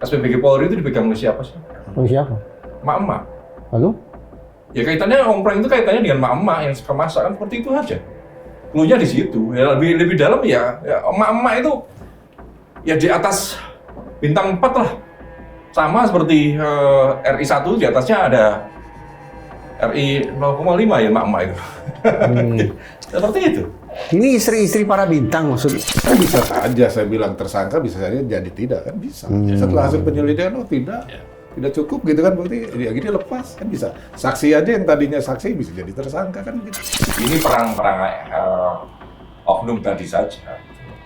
SPBG Polri itu dipegang oleh siapa sih? Oh siapa? Emak-emak. Lalu? Ya kaitannya Om itu kaitannya dengan emak-emak yang suka masak kan seperti itu aja. Cluenya di situ. Ya lebih dalam ya emak-emak itu ya di atas bintang 4 lah. Sama seperti RI 1 di atasnya ada RI 0,5 ya emak-emak itu. Seperti itu. Ini istri-istri para bintang maksudnya? Bisa saja saya bilang tersangka, bisa saja jadi tidak kan bisa. Setelah hasil penyelidikan tidak cukup gitu kan, berarti ya gini lepas kan bisa. Saksi aja yang tadinya saksi bisa jadi tersangka kan gitu. Ini perang oknum tadi saja.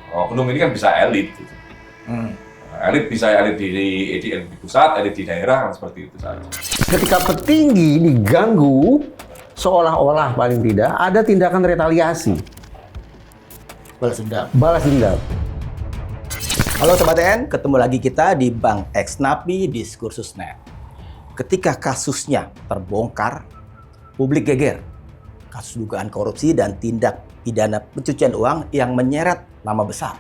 Oknum ini kan bisa elit. Gitu. Elit bisa elit di pusat, elit di daerah kan seperti itu saja. Ketika petinggi diganggu, seolah-olah paling tidak ada tindakan retaliasi. Balas dendam. Halo Sobat TN, ketemu lagi kita di Bang X Napi Diskursus.net. Ketika kasusnya terbongkar, publik geger. Kasus dugaan korupsi dan tindak pidana pencucian uang yang menyeret nama besar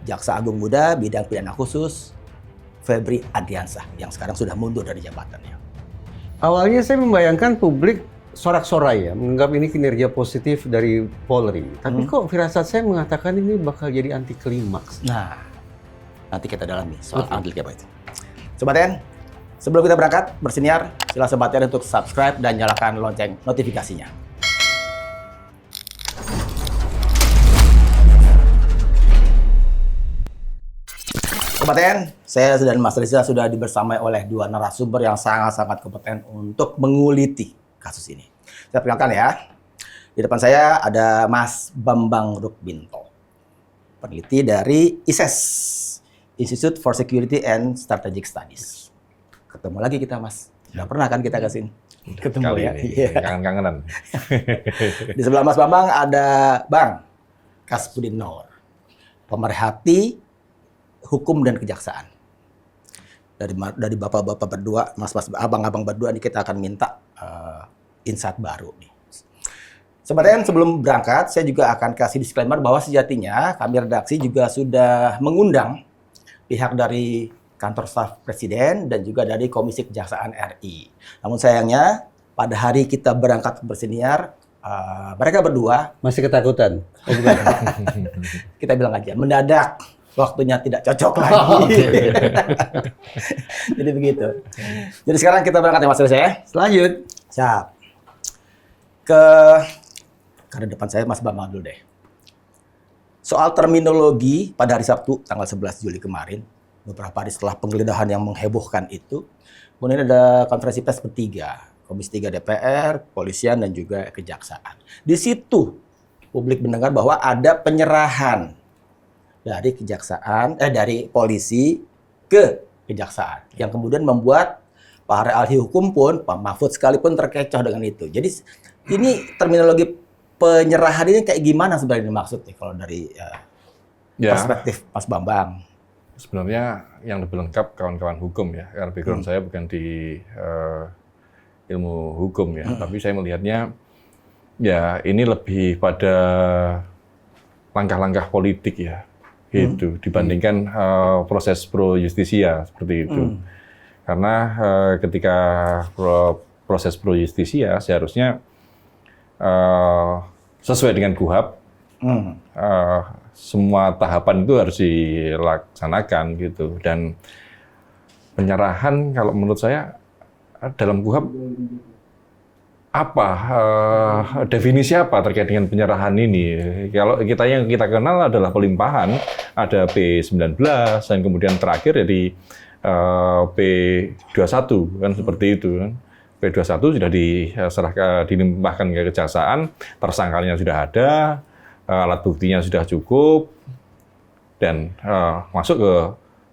Jaksa Agung Muda Bidang Pidana Khusus Febri Ardiansah yang sekarang sudah mundur dari jabatannya. Awalnya saya membayangkan publik sorak-sorai ya, menganggap ini kinerja positif dari Polri. Tapi kok firasat saya mengatakan ini bakal jadi anti klimaks. Nah, nanti kita dalami soal anti klimaks itu. Sobat TN, sebelum kita berangkat bersiniar, silakan Sobat TN untuk subscribe dan nyalakan lonceng notifikasinya. Sobat TN, saya dan Mas Riza sudah dibersamai oleh dua narasumber yang sangat-sangat kompeten untuk menguliti kasus ini. Saya perkenalkan ya. Di depan saya ada Mas Bambang Rukminto, peneliti dari ISES, Institute for Security and Strategic Studies. Ketemu lagi kita, Mas. Udah pernah kan kita kesini? Ketemu Kali ya. ini, Iya. kangen-kangenan. Di sebelah Mas Bambang ada Bang Kasbudin Noor, pemerhati hukum dan kejaksaan. Dari bapak-bapak berdua, mas-mas, abang-abang berdua, ini kita akan minta insight baru nih. Sebenarnya sebelum berangkat, saya juga akan kasih disclaimer bahwa sejatinya kami redaksi juga sudah mengundang pihak dari kantor staf Presiden dan juga dari Komisi Kejaksaan RI. Namun sayangnya pada hari kita berangkat bersiniar, mereka berdua Masih ketakutan? Oh, bukan. kita bilang aja mendadak. Waktunya tidak cocok lagi. Jadi begitu. Jadi sekarang kita berangkat ya Mas Riza ya. Lanjut. Siap. Karena depan saya Mas Bambang dulu deh. Soal terminologi pada hari Sabtu tanggal 11 Juli kemarin, beberapa hari setelah penggeledahan yang menghebohkan itu, kemudian ada konferensi pers bertiga, Komisi 3 DPR, Kepolisian dan juga Kejaksaan. Di situ publik mendengar bahwa ada penyerahan dari kejaksaan, dari polisi ke kejaksaan, yang kemudian membuat para ahli hukum pun, Pak Mahfud sekalipun terkecoh dengan itu. Jadi ini terminologi penyerahan ini kayak gimana sebenarnya maksudnya kalau dari perspektif Mas Bambang? Sebenarnya yang lebih lengkap kawan-kawan hukum ya, karena background saya bukan di ilmu hukum ya, tapi saya melihatnya ya ini lebih pada langkah-langkah politik ya. Itu dibandingkan proses pro justisia seperti itu. Karena ketika proses pro justisia seharusnya sesuai dengan KUHP, semua tahapan itu harus dilaksanakan gitu. Dan penyerahan kalau menurut saya dalam KUHP apa definisi apa terkait dengan penyerahan ini? Kalau yang kita kenal adalah pelimpahan, ada P19 dan kemudian terakhir jadi P21 kan seperti itu kan. P21 sudah dilimpahkan ke kejaksaan, tersangkanya sudah ada, alat buktinya sudah cukup dan masuk ke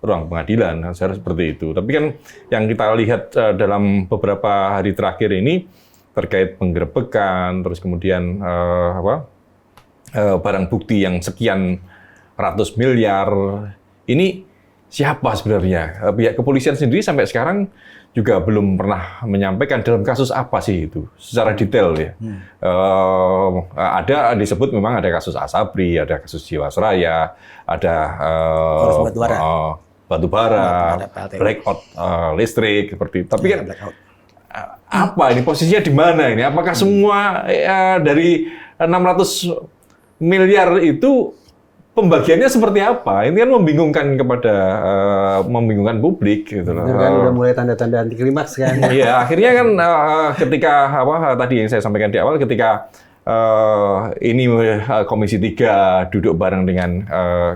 ruang pengadilan, seperti itu. Tapi kan yang kita lihat dalam beberapa hari terakhir ini terkait penggerebekan, terus kemudian barang bukti yang sekian ratus miliar, ini siapa sebenarnya? Pihak kepolisian sendiri sampai sekarang juga belum pernah menyampaikan dalam kasus apa sih itu, secara detail ya. Ada disebut memang ada kasus Asabri, ada kasus Jiwasraya, ada batu bara, Ada PLTU. blackout listrik seperti itu. Tapi kan Blackout. apa ini posisinya di mana ini? Apakah semua dari 600 miliar itu pembagiannya seperti apa? Ini kan membingungkan publik gitu loh. Bener kan udah mulai tanda-tanda anti klimaks kan. Iya, akhirnya kan ketika tadi yang saya sampaikan di awal, ketika ini Komisi 3 duduk bareng dengan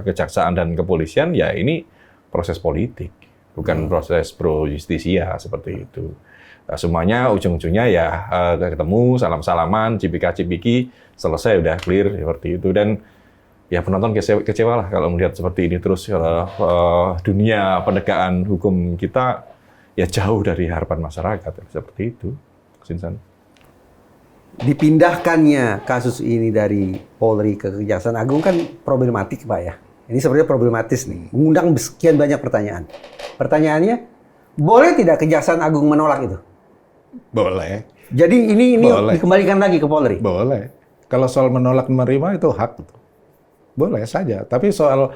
kejaksaan dan kepolisian, ya ini proses politik, bukan proses pro justisia seperti itu. Semuanya ujung-ujungnya ya ketemu, salam-salaman, cipika-cipiki, selesai, udah clear seperti itu. Dan ya penonton kecewa lah kalau melihat seperti ini terus. Dunia penegakan hukum kita ya jauh dari harapan masyarakat seperti itu. Sinsan. Dipindahkannya kasus ini dari Polri ke Kejaksaan Agung kan problematik, Pak ya. Ini sebenarnya problematis nih, mengundang sekian banyak pertanyaan. Pertanyaannya, boleh tidak Kejaksaan Agung menolak itu? Boleh. Jadi ini Boleh. dikembalikan lagi ke Polri? Boleh. Kalau soal menolak menerima itu hak. Boleh saja. Tapi soal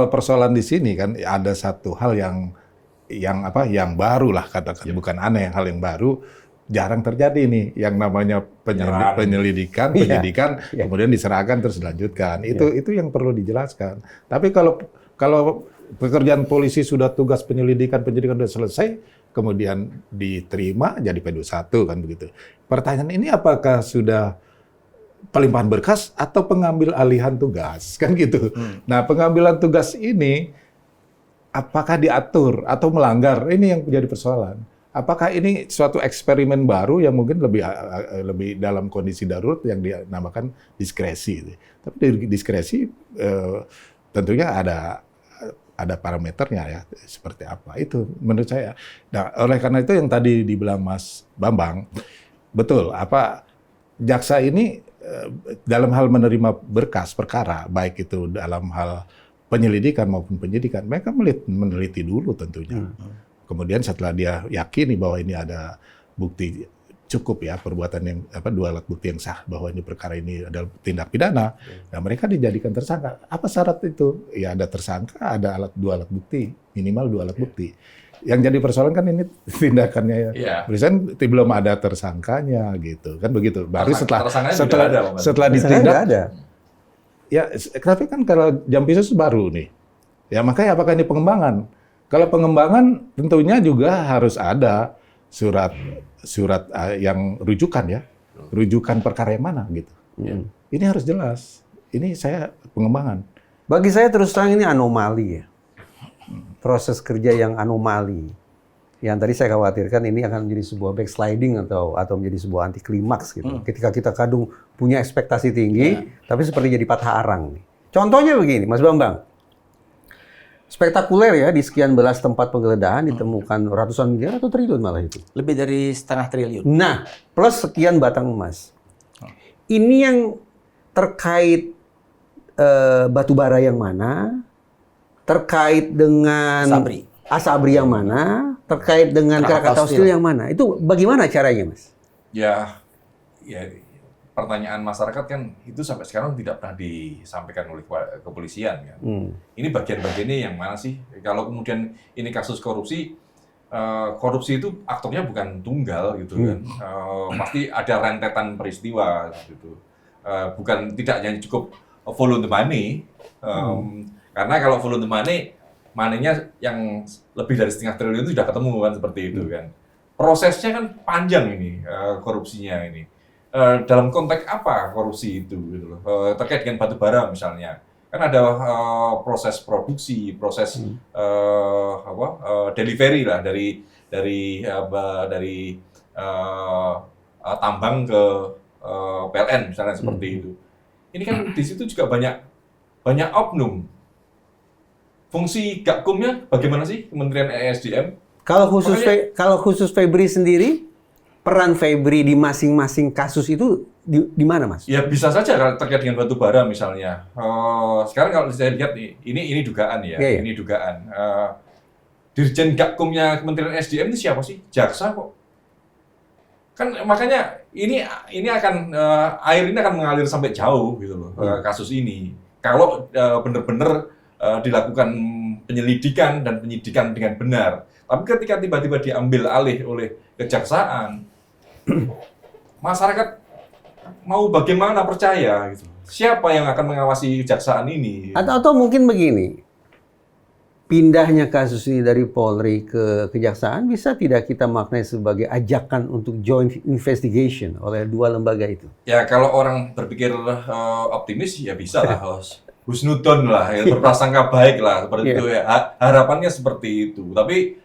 persoalan di sini kan ada satu hal yang baru lah katakan, bukan aneh, hal yang baru. Jarang terjadi nih yang namanya penyelidikan, kemudian diserahkan terus dilanjutkan. Itu yang perlu dijelaskan. Tapi kalau pekerjaan polisi sudah tugas penyidikan sudah selesai, kemudian diterima jadi P21 kan begitu. Pertanyaan ini apakah sudah pelimpahan berkas atau pengambil alihan tugas kan gitu. Nah, pengambilan tugas ini apakah diatur atau melanggar? Ini yang menjadi persoalan. Apakah ini suatu eksperimen baru yang mungkin lebih dalam kondisi darurat yang dinamakan diskresi. Tapi diskresi tentunya ada parameternya ya, seperti apa itu menurut saya. Nah, oleh karena itu yang tadi dibilang Mas Bambang, betul, jaksa ini dalam hal menerima berkas perkara, baik itu dalam hal penyelidikan maupun penyidikan, mereka meneliti dulu tentunya. Kemudian setelah dia yakini bahwa ini ada bukti cukup ya, perbuatan yang dua alat bukti yang sah bahwa ini perkara ini adalah tindak pidana, nah mereka dijadikan tersangka. Apa syarat itu? Ya ada tersangka, ada dua alat bukti, minimal 2 alat bukti. Yang jadi persoalan kan ini tindakannya ya. Belum ada tersangkanya gitu, kan begitu. Baru setelah ditindak ada. Ya, tapi kan kalau Jampitsus baru nih. Ya makanya apakah ini pengembangan? Kalau pengembangan tentunya juga harus ada surat yang rujukan ya, rujukan perkara yang mana gitu. Ini harus jelas. Ini saya pengembangan. Bagi saya terus terang ini anomali ya. Proses kerja yang anomali. Yang tadi saya khawatirkan ini akan menjadi sebuah backsliding atau menjadi sebuah anti klimaks gitu. Ketika kita kadung punya ekspektasi tinggi, tapi seperti jadi patah arang. Contohnya begini, Mas Bambang. Spektakuler ya, di sekian belas tempat penggeledahan ditemukan ratusan miliar atau triliun malah itu. Lebih dari 0,5 triliun. Nah, plus sekian batang emas. Ini yang terkait batu bara yang mana, terkait dengan Asabri yang mana, terkait dengan Krakatau Steel yang mana. Itu bagaimana caranya, Mas? Ya pertanyaan masyarakat kan itu sampai sekarang tidak pernah disampaikan oleh kepolisian kan. Ini bagian-bagiannya yang mana sih? Kalau kemudian ini kasus korupsi, korupsi itu aktornya bukan tunggal gitu kan. Pasti ada rentetan peristiwa gitu. Bukan tidak hanya cukup follow the money. Karena kalau follow the money, money-nya yang lebih dari 0,5 triliun itu sudah ketemu kan seperti itu kan. Prosesnya kan panjang ini korupsinya ini. Dalam konteks apa korupsi itu gitu loh. Terkait dengan batu bara misalnya. Kan ada proses produksi, proses delivery lah dari tambang ke PLN misalnya seperti itu. Ini kan di situ juga banyak oknum. Fungsi Gakumnya bagaimana sih Kementerian ESDM? Kalau khusus Febri sendiri, peran Febri di masing-masing kasus itu di mana, Mas? Ya bisa saja kalau terkait dengan batu bara misalnya. Sekarang kalau saya lihat ini dugaan ya, ini dugaan. Dirjen Gakumnya Kementerian SDM ini siapa sih? Jaksa kok. Kan makanya ini akan air ini akan mengalir sampai jauh gitu loh kasus ini. Kalau benar-benar dilakukan penyelidikan dan penyidikan dengan benar. Tapi ketika tiba-tiba diambil alih oleh kejaksaan, masyarakat mau bagaimana percaya gitu. Siapa yang akan mengawasi kejaksaan ini? Atau mungkin begini, pindahnya kasus ini dari Polri ke kejaksaan bisa tidak kita maknai sebagai ajakan untuk joint investigation oleh dua lembaga itu? Ya kalau orang berpikir optimis ya bisa lah, husnudon lah, ya, berprasangka baik lah seperti itu ya. Harapannya seperti itu. Tapi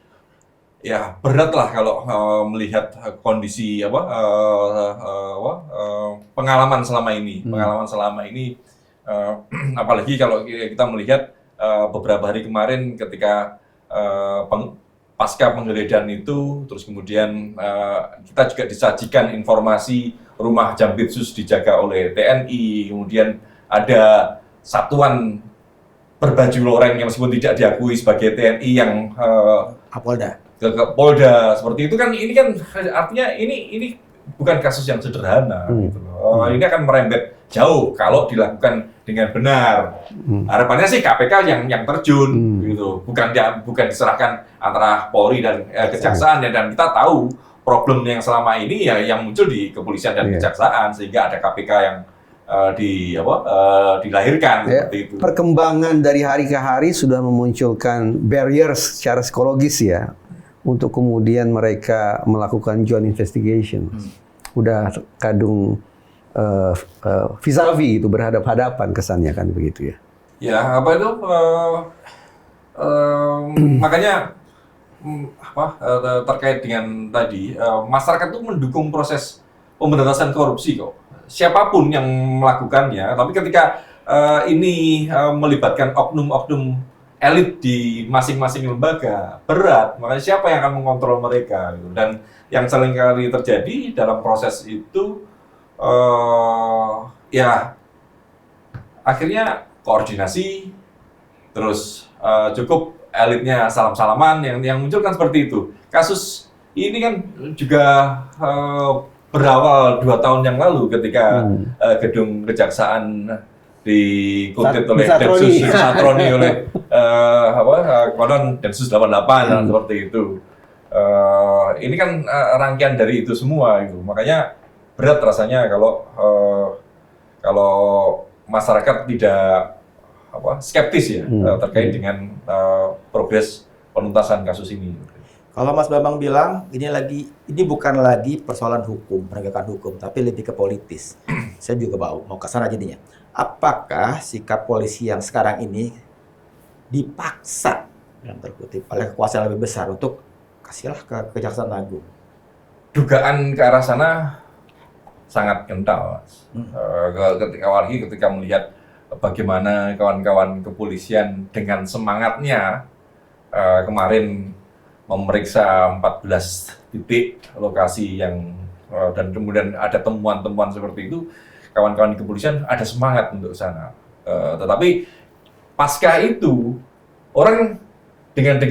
ya berat lah kalau melihat kondisi pengalaman selama ini, apalagi kalau kita melihat beberapa hari kemarin ketika pasca penggeledahan itu, terus kemudian kita juga disajikan informasi rumah Jampitsus dijaga oleh TNI, kemudian ada satuan berbaju loreng yang meskipun tidak diakui sebagai TNI yang Kapolda. ke Polda seperti itu kan, ini kan artinya ini bukan kasus yang sederhana gitu loh. Ini akan merembet jauh kalau dilakukan dengan benar. Harapannya sih KPK yang terjun gitu, bukan diserahkan antara Polri dan kejaksaan ya. Dan kita tahu problem yang selama ini ya yang muncul di kepolisian dan kejaksaan, sehingga ada KPK yang dilahirkan seperti itu. Perkembangan dari hari ke hari sudah memunculkan barriers secara psikologis ya, untuk kemudian mereka melakukan joint investigation. Udah kadung vis-a-vis itu, berhadap-hadapan kesannya kan begitu ya. Ya apa itu makanya terkait dengan tadi masyarakat itu mendukung proses pemberantasan korupsi kok. Siapapun yang melakukannya, tapi ketika ini melibatkan oknum-oknum elit di masing-masing lembaga, berat. Makanya siapa yang akan mengontrol mereka gitu. Dan yang seringkali terjadi dalam proses itu ya akhirnya koordinasi, terus cukup elitnya salam-salaman, yang muncul kan seperti itu. Kasus ini kan juga berawal 2 tahun yang lalu ketika gedung kejaksaan dikutip oleh Densus Satroni oleh konon Densus 88 seperti itu. Ini kan rangkaian dari itu semua itu. Makanya berat rasanya kalau masyarakat tidak skeptis ya terkait dengan progres penuntasan kasus ini. Kalau Mas Bambang bilang ini bukan lagi persoalan hukum, penegakan hukum, tapi lebih ke politis. Saya juga mau ke sana jadinya. Apakah sikap polisi yang sekarang ini dipaksa dalam terkutip oleh kekuasaan lebih besar untuk kasihlah ke Kejaksaan Agung? Dugaan ke arah sana sangat kental, Mas. Ketika melihat bagaimana kawan-kawan kepolisian dengan semangatnya kemarin memeriksa 14 titik lokasi yang dan kemudian ada temuan-temuan seperti itu, kawan-kawan kepolisian ada semangat untuk sana. Tetapi pasca itu orang dengan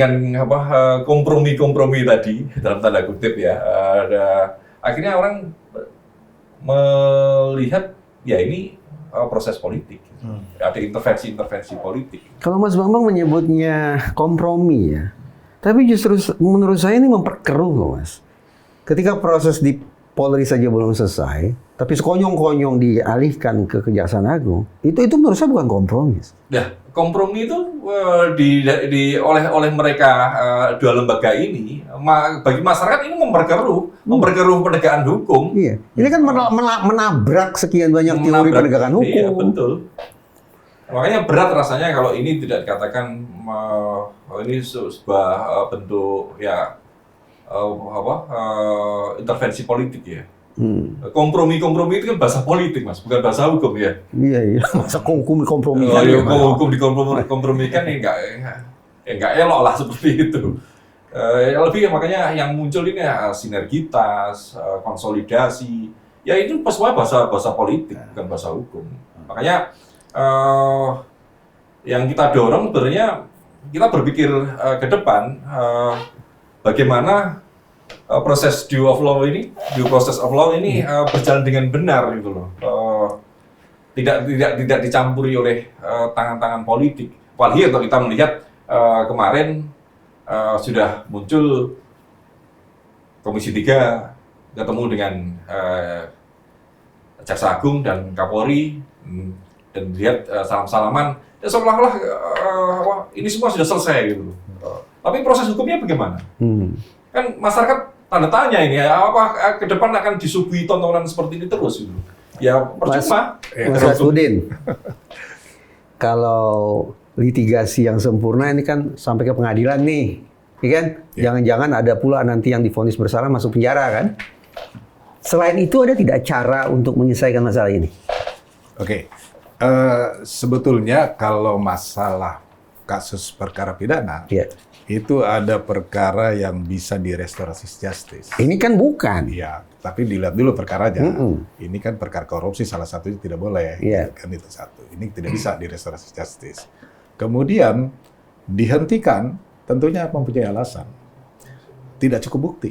kompromi tadi dalam tanda kutip ya, akhirnya orang melihat ya ini proses politik, ada intervensi politik. Kalau Mas Bambang menyebutnya kompromi ya, tapi justru menurut saya ini memperkeruh loh Mas. Ketika proses di Polri saja belum selesai, tapi sekonyong-konyong dialihkan ke Kejaksaan Agung, itu menurut saya bukan kompromi. Ya, kompromi itu oleh mereka dua lembaga ini, bagi masyarakat ini memperkeruh penegakan hukum. Iya, ini kan menabrak sekian banyak teori penegakan hukum. Iya, betul. Makanya berat rasanya kalau ini tidak dikatakan ini sebuah bentuk ya intervensi politik ya. Kompromi itu kan bahasa politik Mas, bukan bahasa hukum ya. Iya. Masa hukum dikompromikan? Hukum dikompromikan enggak elok lah seperti itu. Lebih makanya yang muncul ini sinergitas, konsolidasi. Ya itu semua bahasa politik, bukan bahasa hukum. Makanya yang kita dorong sebenarnya kita berpikir ke depan bagaimana proses due process of law ini berjalan dengan benar gitu loh. Tidak dicampuri oleh tangan-tangan politik. Apalagi kalau kita melihat kemarin sudah muncul Komisi 3 ketemu dengan Jaksa Agung dan Kapolri dan lihat salam-salaman, ya seolah-olah ini semua sudah selesai gitu. Tapi proses hukumnya bagaimana? Kan masyarakat tanda tanya ini, apa ke depan akan disuguhi tontonan seperti ini terus gitu? Ya percuma. Mas Hasbudin, kalau litigasi yang sempurna ini kan sampai ke pengadilan nih, ya kan? Jangan-jangan ada pula nanti yang divonis bersalah masuk penjara kan? Selain itu ada tidak cara untuk menyelesaikan masalah ini? Oke. Sebetulnya kalau masalah kasus perkara pidana, Ya. itu ada perkara yang bisa direstorasi justice. Ini kan bukan. Iya, tapi dilihat dulu perkaranya. Ini kan perkara korupsi, salah satunya tidak boleh. Iya. Kan itu satu. Ini tidak bisa direstorasi justice. Kemudian dihentikan, tentunya mempunyai alasan. Tidak cukup bukti.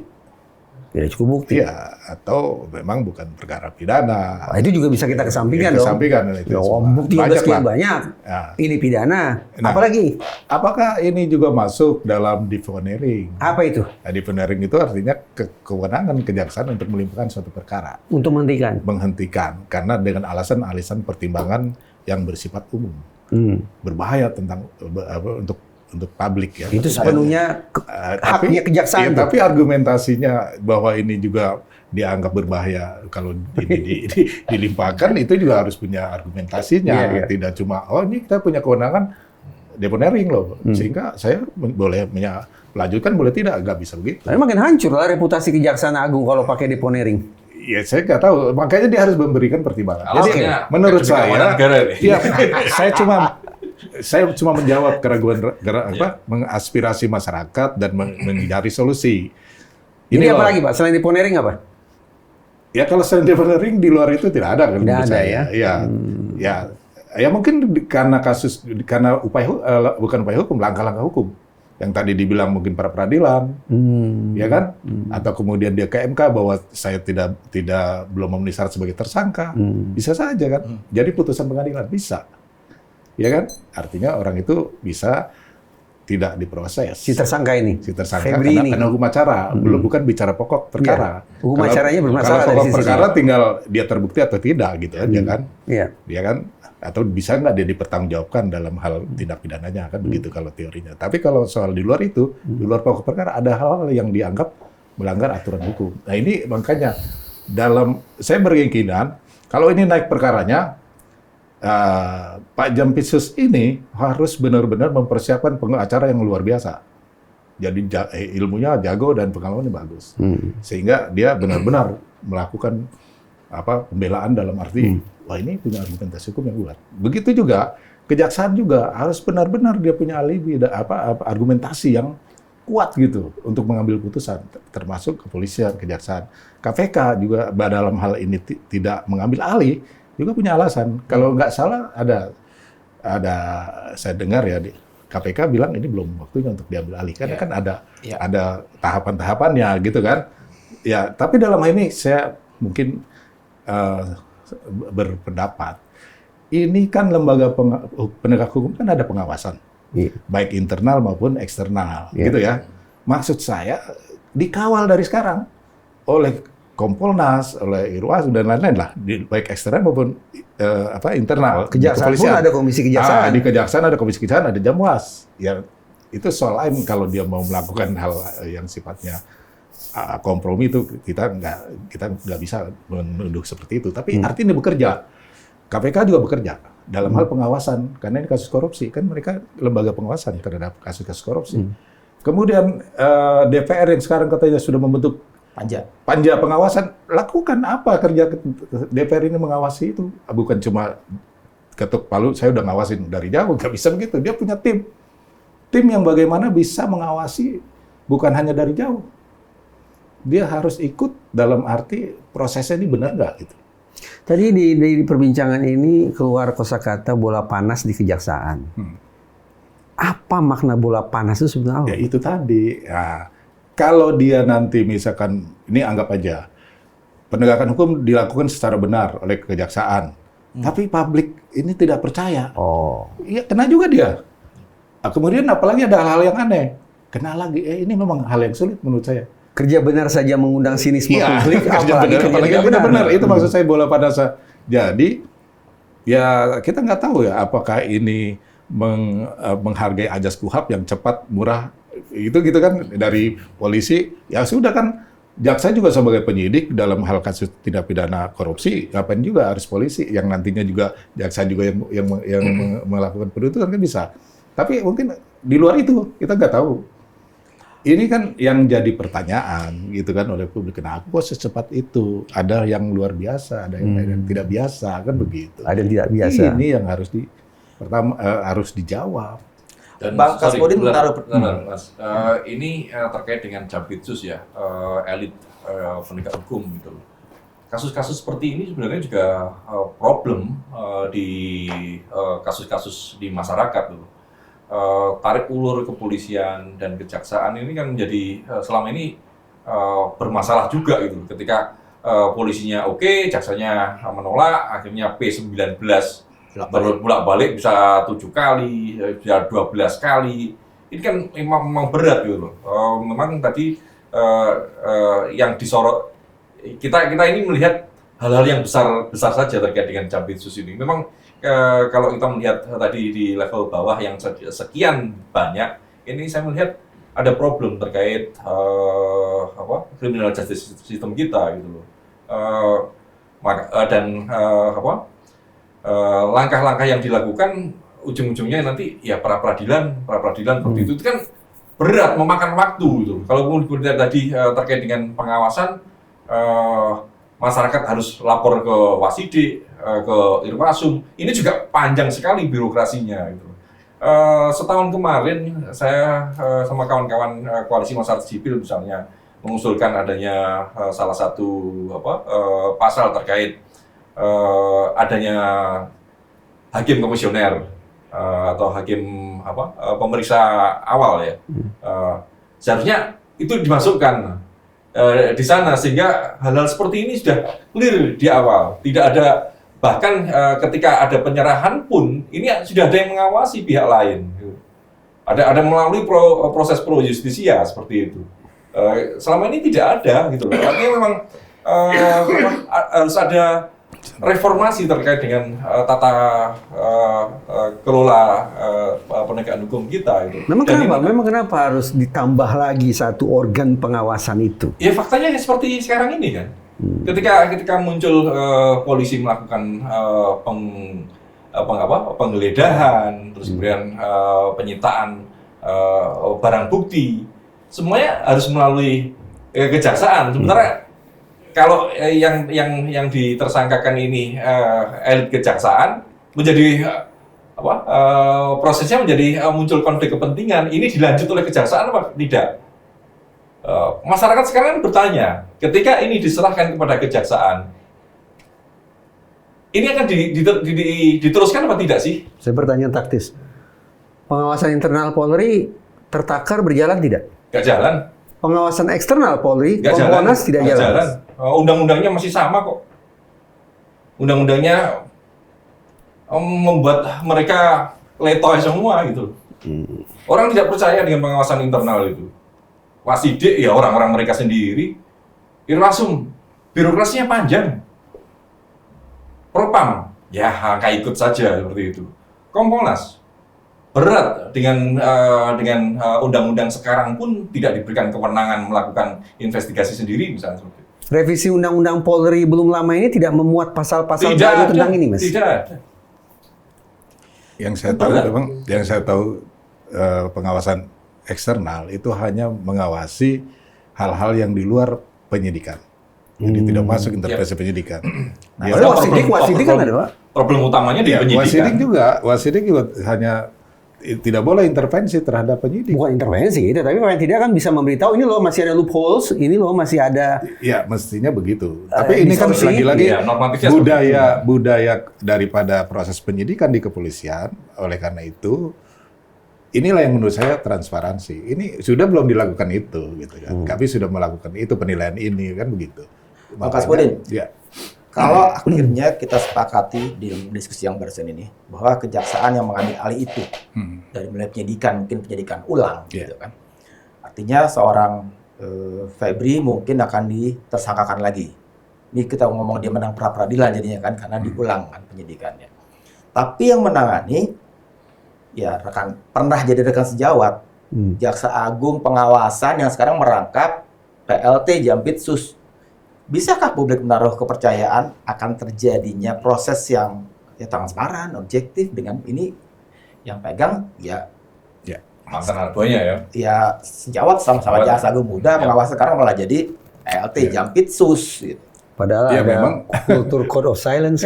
Tidak cukup bukti. Iya, atau memang bukan perkara pidana. Nah, itu juga bisa kita kesampingkan dong. Kesampingkan itu Ya, semua. bukti yang Banyak sekian lah. banyak. Ya. Ini pidana. Nah. Apalagi? Apakah ini juga masuk dalam diffonering? Apa itu? Nah, diffonering itu artinya kewenangan kejaksaan untuk melimpahkan suatu perkara. Untuk menghentikan. Menghentikan. Karena dengan alasan pertimbangan yang bersifat umum. Berbahaya untuk publik ya. Itu sepenuhnya haknya kejaksaan. Ya, tapi argumentasinya bahwa ini juga dianggap berbahaya kalau ini dilimpahkan, itu juga harus punya argumentasinya. Iya, iya. Tidak cuma, oh ini kita punya kewenangan deponering loh, sehingga saya boleh melanjutkan, boleh tidak, nggak bisa begitu. Tapi makin hancur lah reputasi Kejaksaan Agung kalau pakai deponering. Ya saya nggak tahu, makanya dia harus memberikan pertimbangan. Jadi Alasannya menurut kewajiban saya, negara ini. ya, saya cuma menjawab keraguan mengaspirasi masyarakat dan mencari solusi. Ini loh. apa lagi Pak? Selain deponering apa? Ya kalau selain deponering di luar itu tidak ada kan Tidak menurut ada, saya. Ya mungkin karena bukan upaya hukum, langkah-langkah hukum yang tadi dibilang mungkin para peradilan, ya kan? Atau kemudian dia ke MK bahwa saya belum memenuhi syarat sebagai tersangka, bisa saja kan? Jadi putusan pengadilan bisa, ya kan? Artinya orang itu bisa tidak diproses. Si tersangka ini. Si tersangka Febri ini. karena hukum acara, bukan bicara pokok perkara. Iya. Hukum acaranya bermasalah Kalau dari pokok sisi perkara tinggal dia terbukti atau tidak gitu aja kan. Iya. Dia kan, atau bisa nggak dia dipertanggungjawabkan dalam hal tindak pidananya kan begitu kalau teorinya. Tapi kalau soal di luar itu, di luar pokok perkara ada hal-hal yang dianggap melanggar aturan hukum. Nah ini makanya saya berkeyakinan kalau ini naik perkaranya, Pak Jampitsus ini harus benar-benar mempersiapkan pengacara yang luar biasa. Jadi ilmunya jago dan pengalamannya bagus. Sehingga dia benar-benar melakukan pembelaan dalam arti, wah ini punya argumentasi hukum yang kuat. Begitu juga kejaksaan juga harus benar-benar dia punya alibi, argumentasi yang kuat gitu untuk mengambil putusan, termasuk kepolisian, kejaksaan. KPK juga dalam hal ini tidak mengambil alih, juga punya alasan. Kalau nggak salah ada saya dengar ya di KPK bilang ini belum waktunya untuk diambil alih karena kan ada tahapan-tahapannya gitu kan. Ya, tapi dalam hal ini saya mungkin berpendapat ini kan lembaga penegak hukum kan ada pengawasan. Baik internal maupun eksternal gitu ya. Maksud saya dikawal dari sekarang oleh Kompolnas, oleh Irwas dan lain-lain lah, baik eksternal maupun internal. Kejaksaan pun ada komisi kejaksaan. Di kejaksaan ada komisi kejaksaan, ada Jamwas. Ya itu soal lain kalau dia mau melakukan hal yang sifatnya kompromi itu kita nggak bisa menuduh seperti itu. Tapi artinya bekerja. KPK juga bekerja dalam hal pengawasan karena ini kasus korupsi kan mereka lembaga pengawasan terhadap kasus-kasus korupsi. Kemudian DPR yang sekarang katanya sudah membentuk panja pengawasan, lakukan apa kerja DPR ini mengawasi itu? Bukan cuma ketuk palu, saya udah ngawasin dari jauh, nggak bisa begitu. Dia punya tim yang bagaimana bisa mengawasi bukan hanya dari jauh. Dia harus ikut dalam arti prosesnya ini benar nggak gitu. Tadi di perbincangan ini keluar kosakata bola panas di kejaksaan. Apa makna bola panas itu sebenarnya? Ya itu tadi. Ya. Kalau dia nanti misalkan, ini anggap aja, penegakan hukum dilakukan secara benar oleh kejaksaan, tapi publik ini tidak percaya. Oh, Ya kena juga dia. Nah, kemudian apalagi ada hal-hal yang aneh. Kena lagi, ini memang hal yang sulit menurut saya. Kerja benar saja mengundang sinisme publik, apalagi kerja tidak benar. Itu maksud saya bola panas. Jadi, ya kita nggak tahu ya apakah ini menghargai ajas KUHAP yang cepat, murah, itu gitu kan dari polisi. Ya sudah kan, jaksa juga sebagai penyidik dalam hal kasus tindak pidana korupsi, ngapain juga harus polisi yang nantinya juga jaksa juga yang melakukan penuntutan kan bisa. Tapi mungkin di luar itu kita nggak tahu. Ini kan yang jadi pertanyaan gitu kan oleh publik. Kenapa kok secepat itu? Ada yang luar biasa, ada yang tidak biasa kan begitu. Ada yang tidak biasa. Ini yang harus dijawab. Dan Bang Kasbudin bentar, Mas. Ini terkait dengan Jampitsus ya, elit penegak hukum gitu. Kasus-kasus seperti ini sebenarnya juga problem di kasus-kasus di masyarakat tuh. Tarik ulur kepolisian dan kejaksaan ini kan menjadi selama ini bermasalah juga gitu. Ketika polisinya oke, jaksanya menolak, akhirnya P19 bolak-balik bisa 7 kali, bisa 12 kali. Ini kan memang berat gitu loh. Memang tadi yang disorot, kita ini melihat hal-hal yang besar saja terkait dengan Jampitsus ini. Memang kalau kita melihat tadi di level bawah yang sekian banyak, ini saya melihat ada problem terkait criminal justice system kita gitu loh. Langkah-langkah yang dilakukan ujung-ujungnya nanti ya pra peradilan seperti itu kan berat, memakan waktu gitu. Kalau kemudian tadi terkait dengan pengawasan, masyarakat harus lapor ke Wasidik, ke Irwasum. Ini juga panjang sekali birokrasinya gitu. Setahun kemarin saya sama kawan-kawan koalisi masyarakat sipil misalnya mengusulkan adanya salah satu pasal terkait adanya hakim komisioner atau hakim pemeriksa awal ya. Seharusnya itu dimasukkan di sana sehingga hal-hal seperti ini sudah clear di awal. Tidak ada, bahkan ketika ada penyerahan pun ini sudah ada yang mengawasi pihak lain. Ada melalui proses pro justisia seperti itu. Selama ini tidak ada gitu. Artinya memang harus ada reformasi terkait dengan tata kelola penegakan hukum kita itu. Memang kenapa harus ditambah lagi satu organ pengawasan itu? Ya faktanya seperti sekarang ini kan. Ketika muncul polisi melakukan penggeledahan, terus kemudian penyitaan barang bukti, semuanya harus melalui kejaksaan. Sementara kalau yang ditersangkakan ini elit kejaksaan, menjadi prosesnya menjadi muncul konflik kepentingan. Ini dilanjut oleh kejaksaan apa tidak? Masyarakat sekarang bertanya, ketika ini diserahkan kepada kejaksaan, ini akan diteruskan apa tidak sih? Saya bertanya taktis. Pengawasan internal Polri tertakar berjalan tidak? Nggak jalan. Pengawasan eksternal Polri, nggak Kompolnas tidak jalan. Undang-undangnya masih sama kok. Undang-undangnya membuat mereka letoy semua gitu. Orang tidak percaya dengan pengawasan internal itu. Wasidik ya orang-orang mereka sendiri. Irwasum, birokrasinya panjang. Propam, ya angka ikut saja seperti itu. Kompolnas, berat dengan undang-undang sekarang pun tidak diberikan kewenangan melakukan investigasi sendiri misalnya seperti itu. Revisi Undang-Undang Polri belum lama ini tidak memuat pasal-pasal baru tentang ini, Mas? Tidak ada. Yang saya tahu pengawasan eksternal itu hanya mengawasi hal-hal yang di luar penyidikan. Jadi tidak masuk intervensi penyidikan. Nah, Wasidik kan ada, Pak? Problem utamanya di penyidikan. Wasidik juga hanya tidak boleh intervensi terhadap penyidik. Bukan intervensi gitu, tapi paling tidak kan bisa memberitahu ini loh masih ada loopholes, ini loh masih ada. Ya mestinya begitu. Tapi ini kan distorsi. lagi-lagi Ya, budaya daripada proses penyidikan di kepolisian. Oleh karena itu, inilah yang menurut saya transparansi. Ini sudah belum dilakukan itu, gitu kan. Kami sudah melakukan itu penilaian ini kan begitu. Bang Kasbudin, Ya. Kalau akhirnya kita sepakati di diskusi yang barusan ini bahwa kejaksaan yang mengambil alih itu dari mulai penyidikan, mungkin penyidikan ulang, gitu kan. Artinya seorang Febri mungkin akan ditersangkakan lagi. Ini kita ngomong dia menang pra peradilan jadinya kan, karena diulang kan penyidikannya. Tapi yang menangani ya pernah jadi rekan sejawat, Jaksa Agung Pengawasan yang sekarang merangkap PLT Jampitsus. Bisakah publik menaruh kepercayaan akan terjadinya proses yang transparan, objektif dengan ini yang pegang ya mantan narkonya ya. Ya sejawat sama-sama Jaksa Agung muda, pengawas sekarang malah jadi PLT Jampitsus gitu. Padahal Ya, ada memang. kultur code of silence.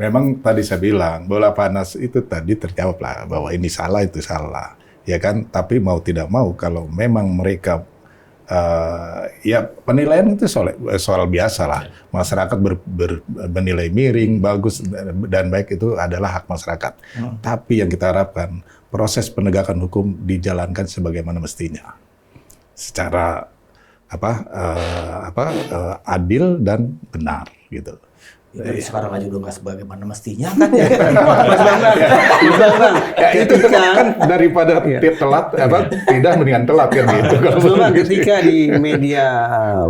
Memang tadi saya bilang bola panas itu tadi terjawab lah bahwa ini salah itu salah, ya kan? Tapi mau tidak mau kalau memang mereka ya penilaian itu soal biasa lah. Masyarakat bernilai miring, bagus dan baik itu adalah hak masyarakat. Tapi yang kita harapkan proses penegakan hukum dijalankan sebagaimana mestinya, secara adil dan benar gitu. Ya, dari sekarang aja udah nggak sebagaimana mestinya kan ya. Mas Bambang, Itu kan daripada telat tidak mendingan telat kan gitu. ketika di media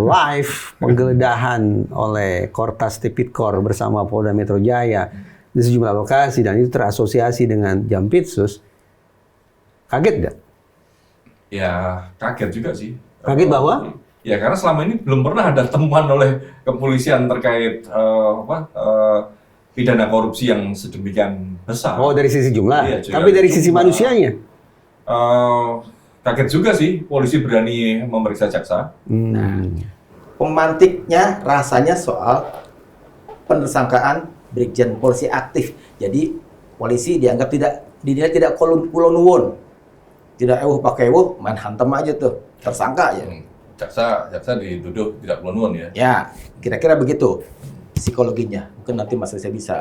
live penggeledahan oleh Kortas Tipikor bersama Polda Metro Jaya di sejumlah lokasi dan itu terasosiasi dengan Jampitsus, kaget nggak? Ya kaget juga sih. Kaget bahwa? Ya karena selama ini belum pernah ada temuan oleh kepolisian terkait pidana korupsi yang sedemikian besar. Oh, dari sisi jumlah, Iya, tapi dari sisi jumlah. manusianya. Kaget juga sih polisi berani memeriksa jaksa. Pemantiknya rasanya soal penersangkaan Brigjen Polisi aktif. Jadi polisi dianggap dinilai tidak kulon-won. Tidak pakai main hantem aja tuh. Tersangka ya. Jaksa dituduh tidak kulon ya. Ya, kira-kira begitu psikologinya. Mungkin nanti Mas Rizal bisa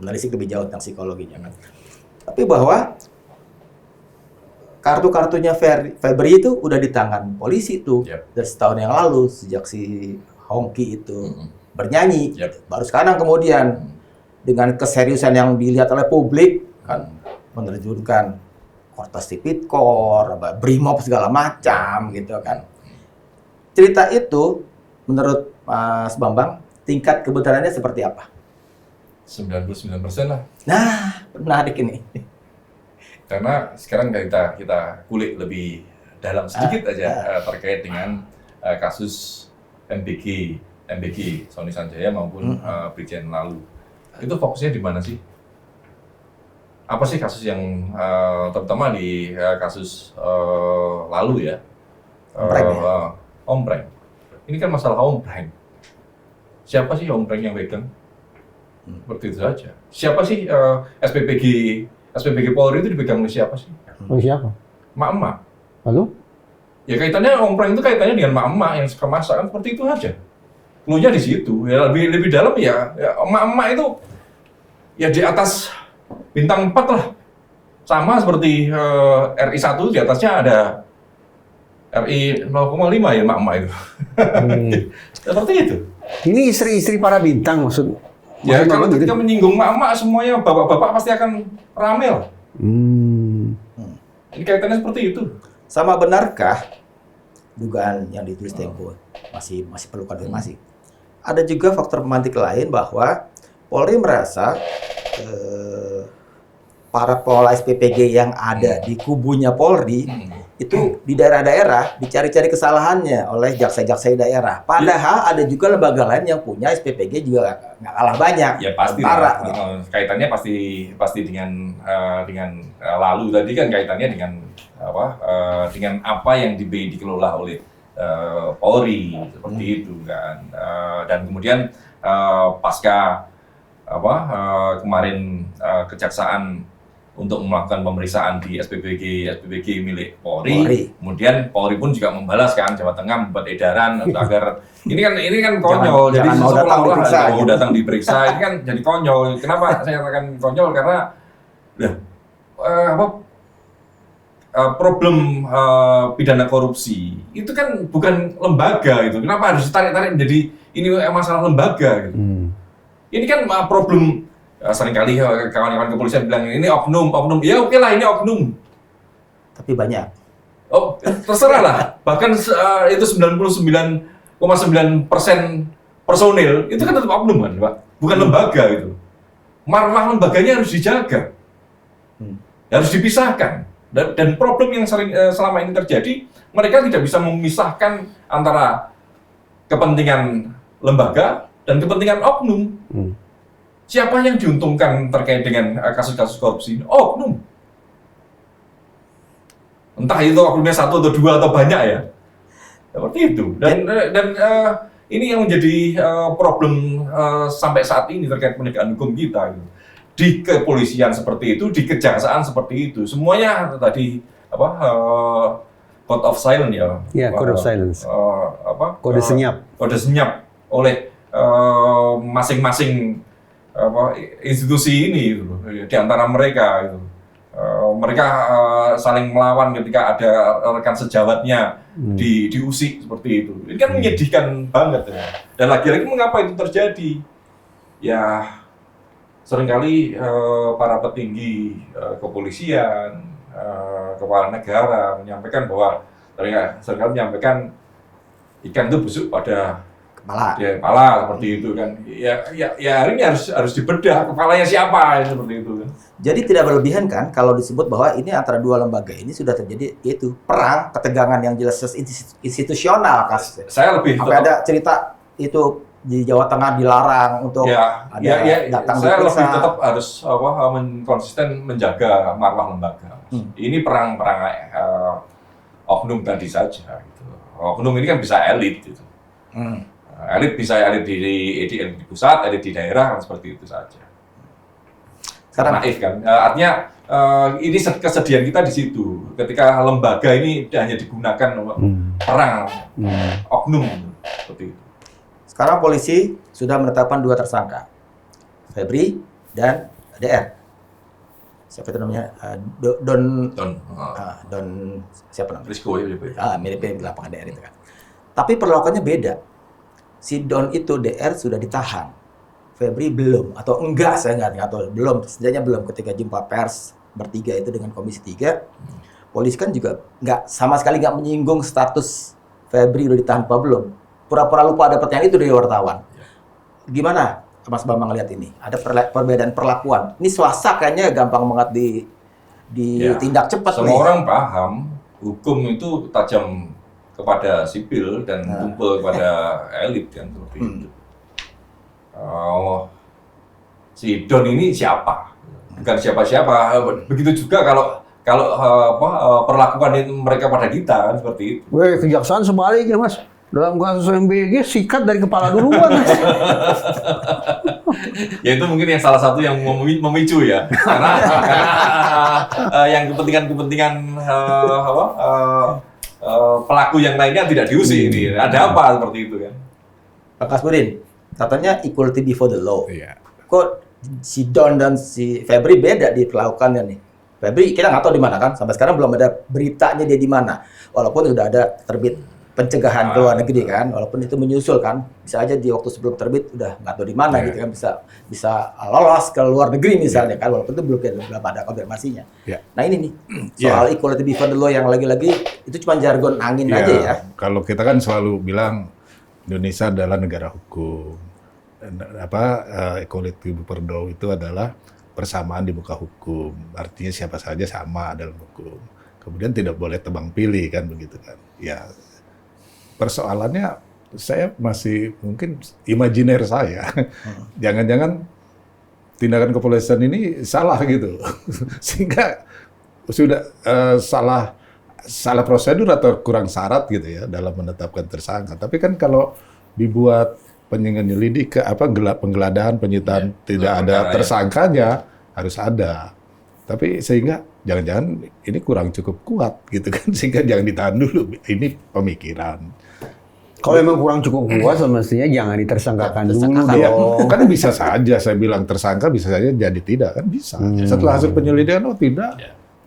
menelisik lebih jauh tentang psikologinya kan. Tapi bahwa kartu-kartunya Febri itu udah di tangan polisi tuh dari setahun yang lalu sejak si Hongki itu bernyanyi. Baru sekarang kemudian dengan keseriusan yang dilihat oleh publik kan menerjunkan Kortas Tipikor, Brimob segala macam gitu kan. Cerita itu menurut Mas Bambang tingkat kebenarannya seperti apa? 99% lah. Nah, menarik ini. Karena sekarang kita kulik lebih dalam sedikit aja terkait dengan kasus MBG Sony Sanjaya maupun Brigjen lalu. Itu fokusnya di mana sih? Apa sih kasus yang terutama di kasus lalu ya? Ompreng. Ini kan masalah Ompreng. Siapa sih Ompreng yang pegang? Seperti itu saja. Siapa sih SPPG Polri itu dipegang oleh siapa sih? Oh, siapa? Mak-emak. Lalu? Ya kaitannya Ompreng itu kaitannya dengan mak-emak yang suka masak kan seperti itu aja. Cluenya di situ. Ya lebih dalam ya emak-emak itu ya di atas bintang 4 lah. Sama seperti RI 1 di atasnya ada RI 0,5 ya emak-emak itu. Seperti itu. Ini istri-istri para bintang maksud? Ya kalau gitu? ketika menyinggung emak-emak semuanya bapak-bapak pasti akan rame lah. Ini kaitannya seperti itu. Sama benarkah dugaan yang ditulis Tempo masih perlu konfirmasi? Ada juga faktor pemantik lain bahwa Polri merasa para pengelola SPPG yang ada di kubunya Polri itu di daerah-daerah dicari-cari kesalahannya oleh jaksa-jaksa daerah. Padahal ada juga lembaga lain yang punya SPPG juga nggak kalah banyak. Ya pasti Tentara, lah. gitu. Kaitannya pasti dengan lalu tadi kan kaitannya dengan apa yang dikelola oleh Polri seperti itu kan. Dan kemudian pasca kemarin kejaksaan untuk melakukan pemeriksaan di SPPG milik Polri. Kemudian Polri pun juga membalas kan, Jawa Tengah membuat edaran agar ini kan konyol. Jadi jangan mau datang diperiksa, mau datang diperiksa ini kan jadi konyol. Kenapa saya katakan konyol? Karena problem pidana korupsi itu kan bukan lembaga itu. Kenapa harus ditarik-tarik menjadi ini masalah lembaga. Gitu. Ini kan problem seringkali kawan-kawan kepolisian bilang ini oknum. Ya oke lah ini oknum. Tapi banyak. Oh terserah lah. Bahkan itu 99,9% personil itu kan tetap oknum kan, Pak. Bukan lembaga itu. Marwah lembaganya harus dijaga, harus dipisahkan. Dan problem yang sering selama ini terjadi, mereka tidak bisa memisahkan antara kepentingan lembaga dan kepentingan oknum. Siapa yang diuntungkan terkait dengan kasus-kasus korupsi ini? Oknum. Entah itu oknumnya 1 atau 2 atau banyak ya. Seperti itu. Dan ini yang menjadi problem sampai saat ini terkait penegakan hukum kita. Gitu. Di kepolisian seperti itu, di kejaksaan seperti itu, semuanya tadi code of silence ya. Ya, code of silence. Kode senyap. Kode senyap oleh masing-masing institusi ini gitu, di antara mereka. Gitu. Mereka saling melawan ketika ada rekan sejawatnya diusik seperti itu. Ini kan menyedihkan banget ya. Dan lagi-lagi mengapa itu terjadi? Ya seringkali para petinggi kepolisian, kepala negara menyampaikan bahwa seringkali menyampaikan ikan itu busuk pada kepala seperti itu kan. Ya hari ini harus dibedah kepalanya siapa seperti itu kan. Jadi tidak berlebihan kan kalau disebut bahwa ini antara dua lembaga ini sudah terjadi itu perang ketegangan yang jelas institusional kasusnya. Saya lebih sampai ada cerita itu di Jawa Tengah dilarang untuk datang saya diperiksa. lebih tetap harus konsisten menjaga marwah lembaga. Ini perang oknum tadi saja. Gitu. Oknum ini kan bisa elit gitu. Elit bisa elit di pusat, elit di daerah, seperti itu saja. Karena naif kan, artinya ini kesedihan kita di situ. Ketika lembaga ini hanya digunakan perang oknum seperti itu. Sekarang polisi sudah menetapkan 2 tersangka, Febri dan DR. Siapa itu namanya? Don siapa namanya? Risiko ya. Mirip-mirip lapangan DR itu kan. Tapi perlakuannya beda. Si Don itu DR sudah ditahan. Febri belum atau enggak, saya nggak tahu, belum, setidaknya belum. Ketika jumpa pers bertiga itu dengan Komisi 3, polisi kan juga sama sekali nggak menyinggung status Febri udah ditahan apa belum. Pura-pura lupa ada pertanyaan itu dari wartawan. Gimana Mas Bambang lihat ini? Ada perbedaan perlakuan. Ini swasta kayaknya gampang banget ditindak cepat. Semua orang paham hukum itu tajam kepada sipil dan tumpul kepada elit kan seperti itu. Si Don ini siapa? Bukan siapa-siapa. Begitu juga kalau perlakuan itu mereka pada kita kan seperti itu. Kejaksaan sebaliknya Mas. Dalam kasus MBG sikat dari kepala duluan. Ya itu mungkin yang salah satu yang memicu ya. Karena yang kepentingan pelaku yang lainnya tidak diusik ini. Ada apa seperti itu kan? Pak Kasbudin, katanya equality before the law. Iya. Kok si Don dan si Febri beda diperlakukannya nih? Febri kita nggak tahu di mana kan, sampai sekarang belum ada beritanya dia di mana. Walaupun sudah ada terbit pencegahan ke luar negeri kan, walaupun itu menyusul kan, bisa aja di waktu sebelum terbit udah nggak tahu di mana gitu kan, bisa lolos ke luar negeri misalnya kan, walaupun itu belum ada konfirmasinya. Nah ini nih soal equality before the law yang lagi-lagi itu cuma jargon angin aja ya. Kalau kita kan selalu bilang Indonesia adalah negara hukum. Equality before the law itu adalah persamaan di muka hukum. Artinya siapa saja sama dalam hukum. Kemudian tidak boleh tebang pilih kan begitu kan. Ya persoalannya saya masih mungkin imajiner saya. Jangan-jangan tindakan kepolisian ini salah gitu. Sehingga sudah salah prosedur atau kurang syarat gitu ya dalam menetapkan tersangka. Tapi kan kalau dibuat penyelidik penggeledahan penyitaan tidak ada tersangkanya harus ada. Tapi sehingga jangan-jangan ini kurang cukup kuat gitu kan, sehingga jangan ditahan dulu. Ini pemikiran. Kalau memang kurang cukup kuat, semestinya jangan ditersangkakan dulu dong. Kan bisa saja saya bilang tersangka, bisa saja jadi tidak kan bisa. Setelah hasil penyelidikan tidak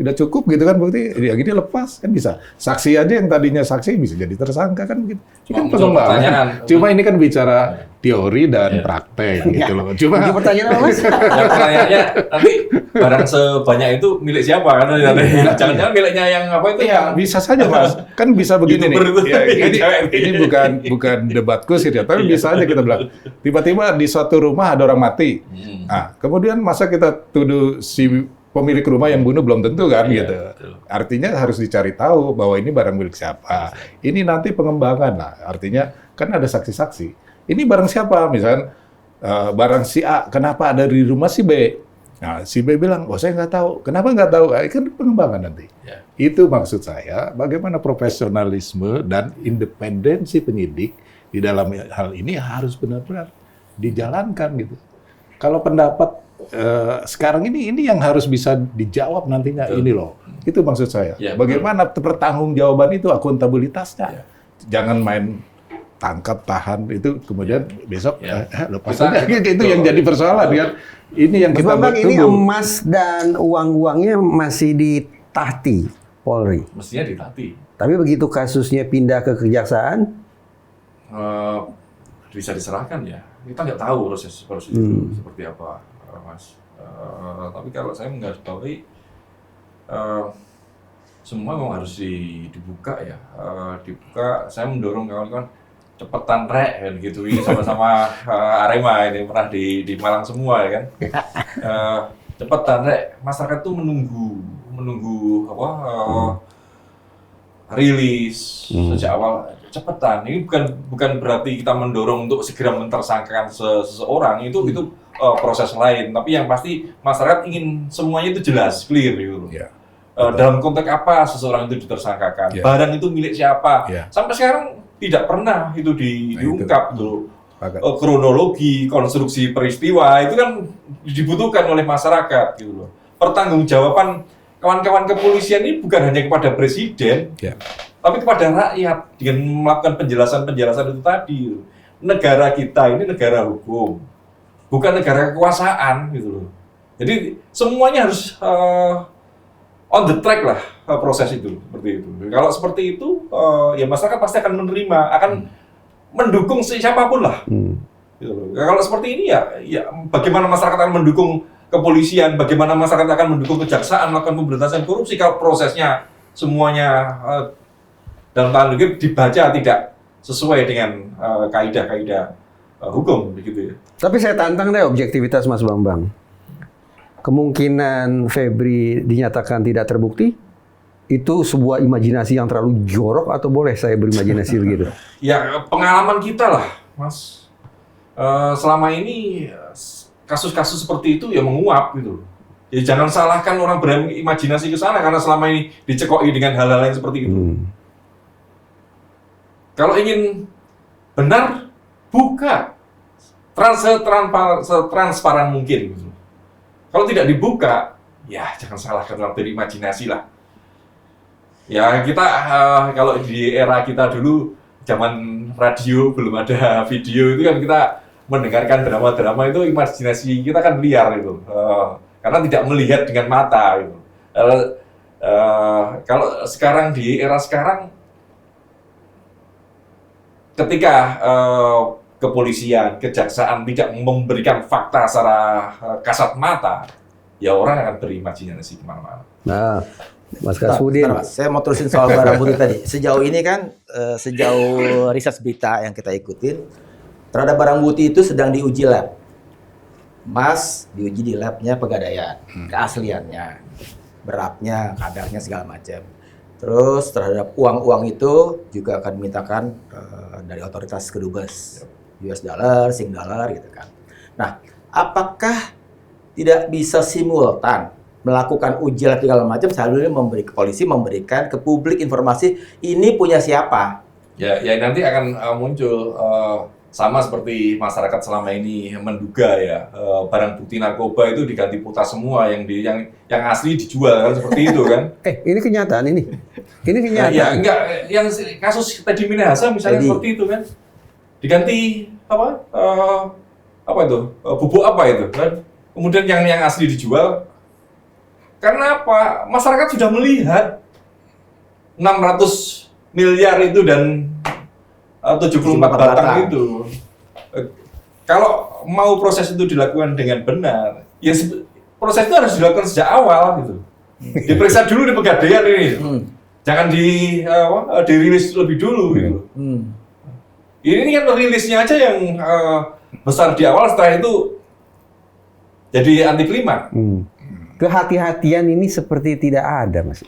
tidak cukup gitu kan bukti, ya gini lepas kan bisa. Saksi aja yang tadinya saksi bisa jadi tersangka kan gitu. Ini kan Muncul pengembangan. pertanyaan. Cuma ini kan bicara teori dan praktek gitu loh. Cuma Ini pertanyaan apa, Mas? Ya, pertanyaannya nanti barang sebanyak itu milik siapa kan? Jangan-jangan miliknya yang apa itu? ya bisa saja Mas. Kan bisa begini nih. YouTuber itu. Ya, Cewek. ini bukan debat kusir ya, tapi bisa aja kita bilang. Tiba-tiba di suatu rumah ada orang mati. Nah, kemudian masa kita tuduh si pemilik rumah yang bunuh belum tentu kan Iya, gitu. betul. Artinya harus dicari tahu bahwa ini barang milik siapa. Ini nanti pengembangan lah. Artinya kan ada saksi-saksi. Ini barang siapa? Misalkan barang si A, kenapa ada di rumah si B? Nah, si B bilang, oh saya nggak tahu. Kenapa nggak tahu? Kan pengembangan nanti. Ya. Itu maksud saya, bagaimana profesionalisme dan independensi penyidik di dalam hal ini harus benar-benar dijalankan gitu. Kalau pendapat sekarang ini yang harus bisa dijawab nantinya ini loh. Itu maksud saya. Ya, Bagaimana pertanggungjawaban itu, akuntabilitasnya. Ya. Jangan main tangkap tahan itu kemudian besok Ya. lepas Kita- aja. Itu yang jadi persoalan kan. Ini yang Mas kita Bambang, ini tunggu. emas dan uang-uangnya masih ditahti Polri. Mestinya ditati. Tapi begitu kasusnya pindah ke kejaksaan, Bisa diserahkan ya. Kita nggak tahu proses itu seperti apa, Mas. Tapi kalau saya menggarisbawahi semua memang harus dibuka ya. Dibuka. Saya mendorong kawan-kawan cepetan rek kan gitu. Ini sama-sama Arema ini pernah di Malang semua ya kan. Cepetan rek. Masyarakat tuh menunggu apa? Rilis sejak awal cepetan. Ini bukan berarti kita mendorong untuk segera mentersangkakan seseorang, itu proses lain. Tapi yang pasti masyarakat ingin semuanya itu jelas, clear gitu loh. Ya. Dalam konteks apa seseorang itu ditersangkakan, Ya. barang itu milik siapa. Ya. Sampai sekarang tidak pernah itu diungkap tuh. Sepakat. Kronologi, konstruksi peristiwa itu kan dibutuhkan oleh masyarakat gitu loh. Pertanggungjawaban kawan-kawan kepolisian ini bukan hanya kepada presiden, Ya. tapi kepada rakyat dengan melakukan penjelasan-penjelasan itu tadi. Negara kita ini negara hukum, bukan negara kekuasaan gitu loh. Jadi semuanya harus on the track lah proses itu seperti itu. Kalau seperti itu ya masyarakat pasti akan menerima, akan mendukung siapapun lah. Gitu loh. Kalau seperti ini ya bagaimana masyarakat akan mendukung kepolisian, bagaimana masyarakat akan mendukung kejaksaan melakukan pemberantasan korupsi kalau prosesnya semuanya dalam tanda kutip dibaca tidak sesuai dengan kaidah-kaidah hukum begitu ya. tapi saya tantang deh objektivitas Mas Bambang. Kemungkinan Febri dinyatakan tidak terbukti, itu sebuah imajinasi yang terlalu jorok atau boleh saya berimajinasi begitu? Ya pengalaman kita lah, Mas. Selama ini kasus-kasus seperti itu ya menguap gitu. Ya jangan salahkan orang berimajinasi ke sana karena selama ini dicekoki dengan hal-hal yang seperti itu. Kalau ingin benar, buka setransparan mungkin. Gitu. Kalau tidak dibuka, ya jangan salahkan orang berimajinasi lah. Ya kita kalau di era kita dulu zaman radio belum ada video itu kan kita mendengarkan drama-drama itu imajinasi kita kan liar itu karena tidak melihat dengan mata gitu. Kalau sekarang di era sekarang ketika kepolisian, kejaksaan tidak memberikan fakta secara kasat mata, ya orang akan berimajinasi kemana-mana. Nah, Mas Bentar, Kasudin, Mas. Saya mau terusin soal barang bukti tadi. Sejauh ini kan, sejauh riset berita yang kita ikutin, terhadap barang bukti itu sedang diuji lab. Mas diuji di labnya Pegadaian, keasliannya, beratnya, kadarnya segala macam. Terus terhadap uang-uang itu juga akan dimintakan dari otoritas kedubes, US dollar, Sing dollar gitu kan. Nah, apakah tidak bisa simultan melakukan uji lab segala macam sambil polisi memberikan ke publik informasi ini punya siapa? Ya nanti akan muncul sama seperti masyarakat selama ini menduga ya barang bukti narkoba itu diganti pita semua yang asli dijual kan seperti itu kan? ini kenyataan ini. Ini kenyataan. Ya enggak yang kasus Teddy Minahasa misalnya seperti itu kan diganti apa itu bubuk apa itu kan? Kemudian yang asli dijual Karena apa? Masyarakat sudah melihat 600 miliar itu dan 74 batang itu. Kalau mau proses itu dilakukan dengan benar, ya proses itu harus dilakukan sejak awal gitu. Diperiksa dulu di Pegadaian ini. Jangan dirilis lebih dulu gitu. Ini kan rilisnya aja yang besar di awal, setelah itu jadi anti klimaks. Kehati-hatian ini seperti tidak ada, Mas.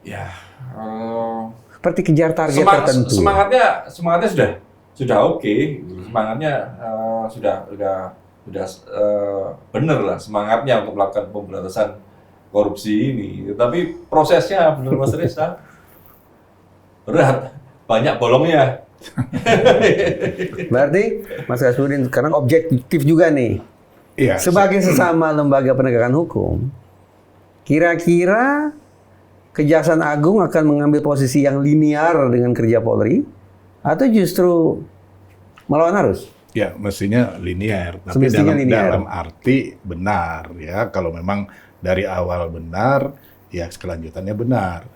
Ya, Seperti kejar target tertentu. semangatnya sudah oke. Semangatnya sudah benar lah semangatnya untuk melakukan pemberantasan korupsi ini. Tapi prosesnya benar Mas Reza berat, banyak bolongnya. Berarti Mas Kasudin sekarang objektif juga nih. Iya. Sebagai sesama lembaga penegakan hukum, kira-kira Kejaksaan Agung akan mengambil posisi yang linear dengan kerja Polri atau justru melawan arus? Ya, mestinya linear, tapi Semestinya linear. dalam arti benar ya. Kalau memang dari awal benar, ya kelanjutannya benar.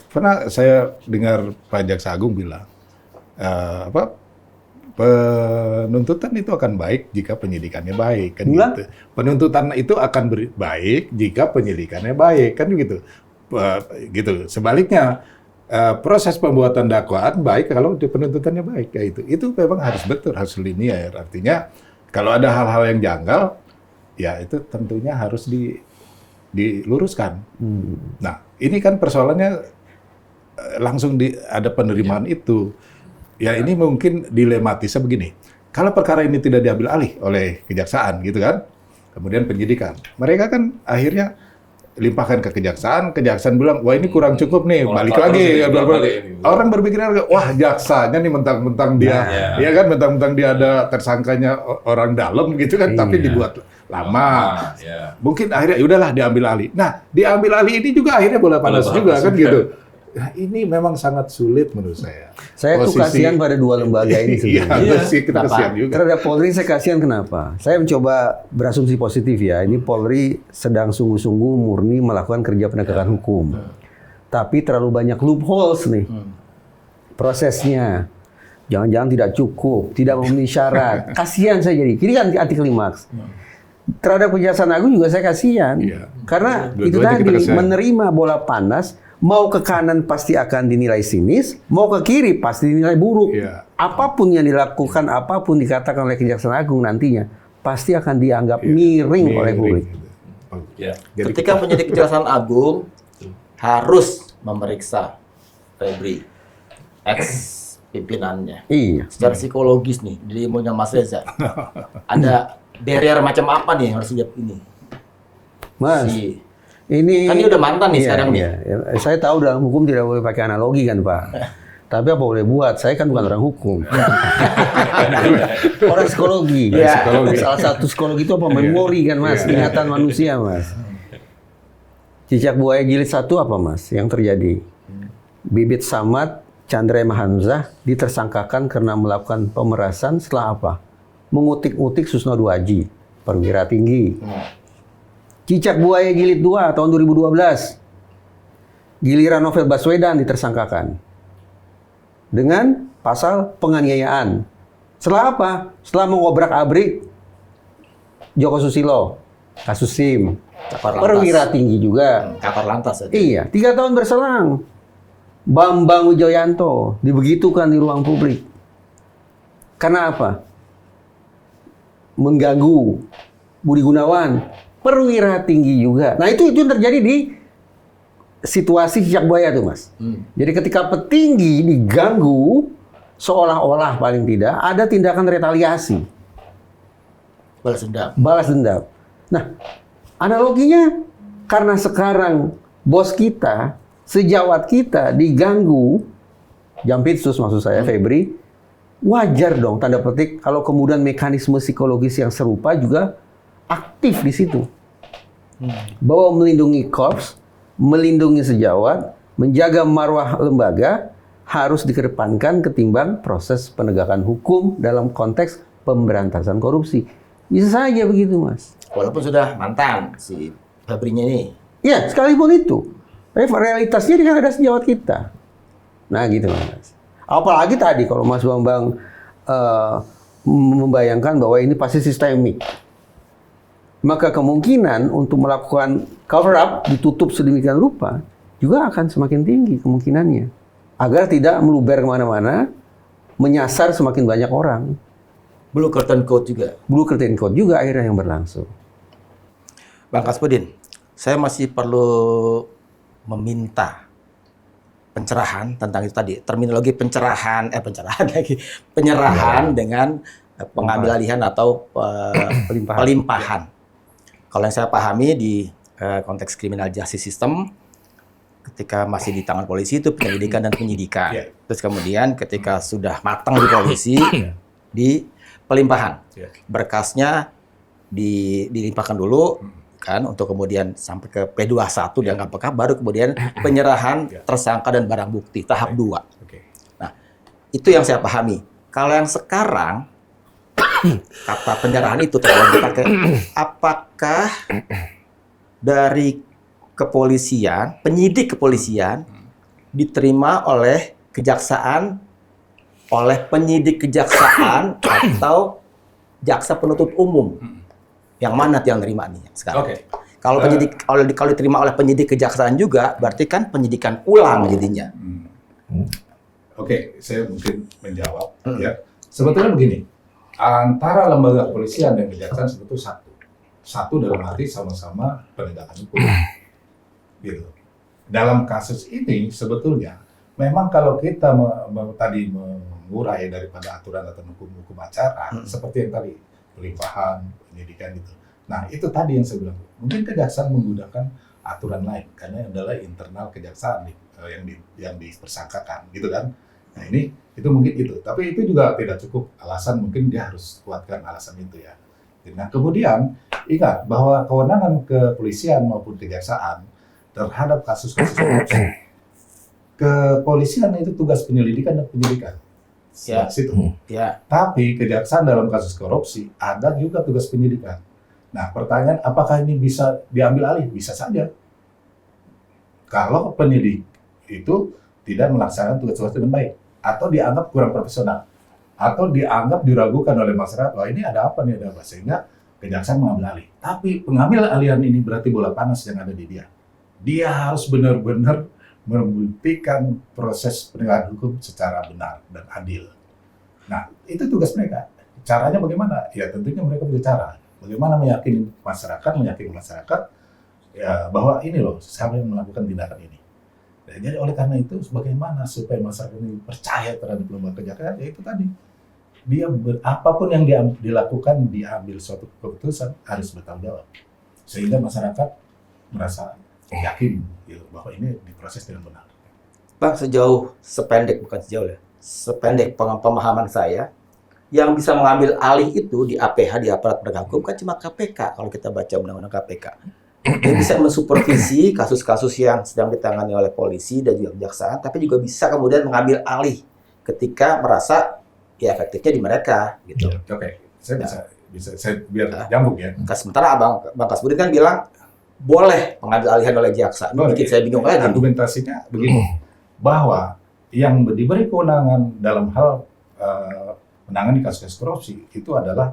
Pernah saya dengar Pak Jaksa Agung bilang, penuntutan itu akan baik jika penyidikannya baik, kan Bulan? gitu. Penuntutan itu akan baik jika penyidikannya baik, kan gitu. Gitu. Sebaliknya proses pembuatan dakwaan baik kalau penuntutannya baik, kayak itu. Itu memang harus betul, harus linear. Artinya kalau ada hal-hal yang janggal, ya itu tentunya harus diluruskan. Nah, ini kan persoalannya langsung ada penerimaan itu. Ya ini mungkin dilematisnya begini. Kalau perkara ini tidak diambil alih oleh kejaksaan, gitu kan, kemudian penyidikan, mereka kan akhirnya limpahkan ke kejaksaan bilang, wah ini kurang cukup nih, balik lagi. Orang berpikir, wah jaksanya nih mentang-mentang dia, ya kan, mentang-mentang dia ada tersangkanya orang dalam gitu kan, tapi dibuat lama. Mungkin akhirnya udahlah diambil alih. Nah, diambil alih ini juga akhirnya bola panas juga kan gitu. Nah, ini memang sangat sulit menurut saya. Saya tuh kasihan pada dua lembaga ini sebenarnya. Iya, kita kasihan juga. Terhadap Polri saya kasihan kenapa? Saya mencoba berasumsi positif ya. Ini Polri sedang sungguh-sungguh murni melakukan kerja penegakan hukum. Tapi terlalu banyak loopholes nih. Prosesnya. Jangan-jangan tidak cukup, tidak memenuhi syarat. Kasihan saya jadi. Ini kan anti klimaks. Terhadap Kejaksaan Agung juga saya kasihan. Karena itu Dua-duanya tadi menerima bola panas. Mau ke kanan pasti akan dinilai sinis, mau ke kiri pasti dinilai buruk. Apapun yang dilakukan, apapun dikatakan oleh Kejaksaan Agung nantinya, pasti akan dianggap miring oleh publik. Ketika penyidik Kejaksaan Agung harus memeriksa Febri, ex pimpinannya. Iya. Secara psikologis nih, di ilmunya Mas Reza, ada barrier macam apa nih yang harus dilihat ini? Mas, Si- ini Kan dia udah mantan nih sekarang nih. Saya tahu dalam hukum tidak boleh pakai analogi kan Pak. Tapi apa boleh buat? Saya kan bukan orang hukum. Orang psikologi. Salah satu psikologi itu apa? Memori kan Mas, ingatan manusia Mas. Cicak buaya jilid 1 apa Mas yang terjadi? Bibit Samad, Chandra M. Hamzah ditersangkakan karena melakukan pemerasan setelah apa? Mengutik-utik Susno Duaji, perwira tinggi. Cicak buaya jilid 2 tahun 2012. Giliran Novel Baswedan ditersangkakan dengan pasal penganiayaan. Setelah apa? Setelah mengobrak-abrik Joko Susilo, kasus SIM. Perwira tinggi juga. Kakor lantas. Iya, 3 tahun berselang. Bambang Wijoyanto dibegitukan di ruang publik. Karena apa? Mengganggu Budi Gunawan. Perwira tinggi juga. Nah itu yang terjadi di situasi cicak buaya tuh Mas. Jadi ketika petinggi diganggu, seolah-olah paling tidak ada tindakan retaliasi. Balas dendam. Balas dendam. Nah analoginya karena sekarang bos kita, sejawat kita diganggu, Jampitsus maksud saya Febri, wajar dong tanda petik kalau kemudian mekanisme psikologis yang serupa juga aktif di situ. Bahwa melindungi korps, melindungi sejawat, menjaga marwah lembaga harus dikedepankan ketimbang proses penegakan hukum dalam konteks pemberantasan korupsi. Bisa saja begitu, Mas. Walaupun sudah mantan si Fabrinya ini. Ya, sekalipun itu. Tapi realitasnya kan ada sejawat kita. Nah gitu Mas. Apalagi tadi kalau Mas Bambang membayangkan bahwa ini pasti sistemik. Maka kemungkinan untuk melakukan cover up, ditutup sedemikian rupa, juga akan semakin tinggi kemungkinannya. Agar tidak meluber kemana-mana, menyasar semakin banyak orang. Blue curtain code juga. Blue curtain code juga akhirnya yang berlangsung. Bang Kaspudin, saya masih perlu meminta pencerahan tentang itu tadi. Terminologi penyerahan dengan pengambil alihan atau pelimpahan. Kalau yang saya pahami di konteks criminal justice system, ketika masih di tangan polisi itu penyelidikan dan penyidikan. Terus kemudian ketika sudah matang di polisi, di pelimpahan. Berkasnya dilimpahkan dulu, kan, untuk kemudian sampai ke P21 dianggap peka, baru kemudian penyerahan tersangka dan barang bukti tahap 2. Nah, itu yang saya pahami. Kalau yang sekarang kata penyerahan itu terlalu dipakai, apakah dari kepolisian, penyidik kepolisian diterima oleh kejaksaan, oleh penyidik kejaksaan atau jaksa penuntut umum? Yang mana yang nerima nih sekarang? Kalau penyidik, kalau diterima oleh penyidik kejaksaan juga, berarti kan penyidikan ulang jadinya. Saya mungkin menjawab. Ya, sebetulnya begini, antara lembaga kepolisian dan kejaksaan sebetulnya satu dalam arti sama-sama penegakan hukum. Gitu. Dalam kasus ini sebetulnya, memang kalau kita tadi mengurai daripada aturan atau hukum acara, seperti yang tadi pelimpahan, penyidikan gitu. Nah, itu tadi yang saya bilang. Mungkin kejaksaan menggunakan aturan lain karena adalah internal kejaksaan yang dipersangkakan, gitu kan. Nah, itu mungkin itu. Tapi itu juga tidak cukup alasan, mungkin dia harus kuatkan alasan itu ya. Nah, kemudian ingat bahwa kewenangan kepolisian maupun kejaksaan terhadap kasus-kasus korupsi, kepolisian itu tugas penyelidikan dan penyidikan. Situ. Tapi kejaksaan dalam kasus korupsi ada juga tugas penyidikan. Nah, pertanyaan apakah ini bisa diambil alih? Bisa saja. Kalau penyidik itu tidak melaksanakan tugas-tugas dengan baik, atau dianggap kurang profesional, atau dianggap diragukan oleh masyarakat, wah ini ada apa nih, ada apa, sehingga kejaksaan mengambil alih. Tapi pengambil alihan ini berarti bola panas yang ada di dia. Dia harus benar-benar membuktikan proses penegakan hukum secara benar dan adil. Nah, itu tugas mereka. Caranya bagaimana? Ya tentunya mereka punya cara. Bagaimana meyakini masyarakat ya, bahwa ini loh, siapa yang melakukan tindakan ini. Dan jadi oleh karena itu, bagaimana supaya masyarakat ini percaya terhadap lembaga kejaksaan? Ya itu tadi. Dia apapun yang dilakukan, diambil suatu keputusan harus bertanggung jawab. Sehingga masyarakat merasa yakin gitu, bahwa ini diproses dengan benar. Bang, sependek pemahaman saya, yang bisa mengambil alih itu di APH, di aparat penegak hukum, kan cuma KPK kalau kita baca undang-undang KPK. Dia bisa mensupervisi kasus-kasus yang sedang ditangani oleh polisi dan juga kejaksaan, tapi juga bisa kemudian mengambil alih ketika merasa ya efektifnya di mereka gitu. Saya bisa saya biar nyambung ya. Sementara Bang Kaspudin kan bilang boleh pengambil alihan oleh jaksa. Bikin saya bingung lagi. Argumentasinya begini, bahwa yang diberi kewenangan dalam hal menangani kasus korupsi itu adalah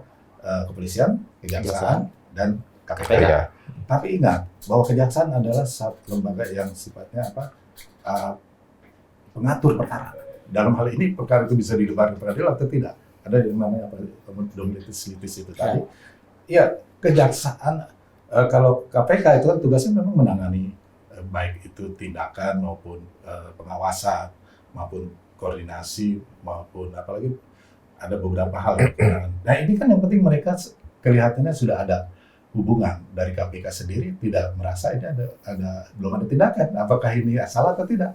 kepolisian, kejaksaan, dan KPK. Tapi ingat bahwa kejaksaan adalah satu lembaga yang sifatnya pengatur perkara. Dalam hal ini perkara itu bisa dilimpahkan ke pengadilan atau tidak. Ada yang namanya dominatus litis itu tadi. Ya, kejaksaan. Kalau KPK itu kan tugasnya memang menangani baik itu tindakan maupun pengawasan maupun koordinasi maupun apalagi ada beberapa hal. Nah ini kan yang penting mereka kelihatannya sudah ada hubungan dari KPK sendiri, tidak merasa ini belum ada tindakan. Apakah ini salah atau tidak?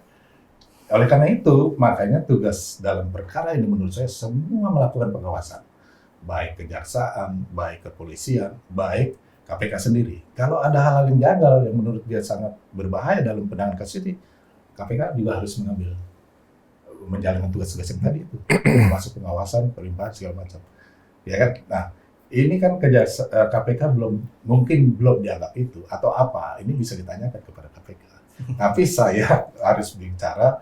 Oleh karena itu makanya tugas dalam perkara ini menurut saya semua melakukan pengawasan, baik kejaksaan, baik kepolisian, baik KPK sendiri. Kalau ada hal-hal yang janggal yang menurut dia sangat berbahaya dalam penanganan kasus ini, KPK juga harus menjalankan tugas-tugas yang tadi itu, termasuk pengawasan, pelimpahan segala macam. Ya kan? Nah, ini kan KPK mungkin belum dianggap itu atau apa, ini bisa ditanyakan kepada KPK. Tapi saya harus bicara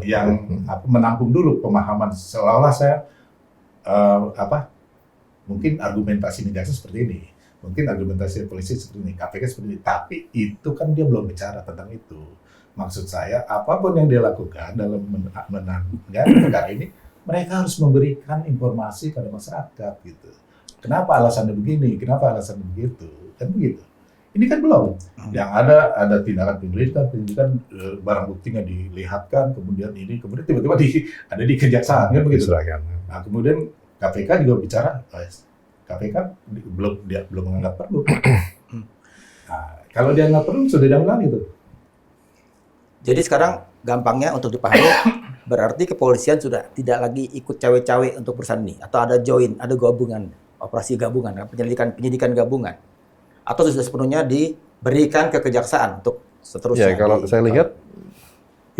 yang menampung dulu pemahaman seolah-olah saya mungkin argumentasi jaksa seperti ini, mungkin argumentasi polisi seperti ini, KPK seperti ini, tapi itu kan dia belum bicara tentang itu. Maksud saya apapun yang dia lakukan dalam menangani negara ini, mereka harus memberikan informasi pada masyarakat gitu. Kenapa alasannya begini? Kenapa alasannya begitu? Kan begitu. Ini kan belum. Yang ada tindakan penyidikan, barang buktinya dilihatkan, kemudian tiba-tiba ada di kejaksaan kan begitu. Nah, kemudian KPK juga bicara, KPK belum menganggap perlu. Nah, kalau dia nggak perlu sudah jangan itu. Jadi sekarang gampangnya untuk dipahami, berarti kepolisian sudah tidak lagi ikut cawe-cawe untuk perusahaan ini, atau ada gabungan, operasi gabungan, penyidikan gabungan, atau sudah sepenuhnya diberikan ke kejaksaan untuk seterusnya. Ya kalau saya lihat,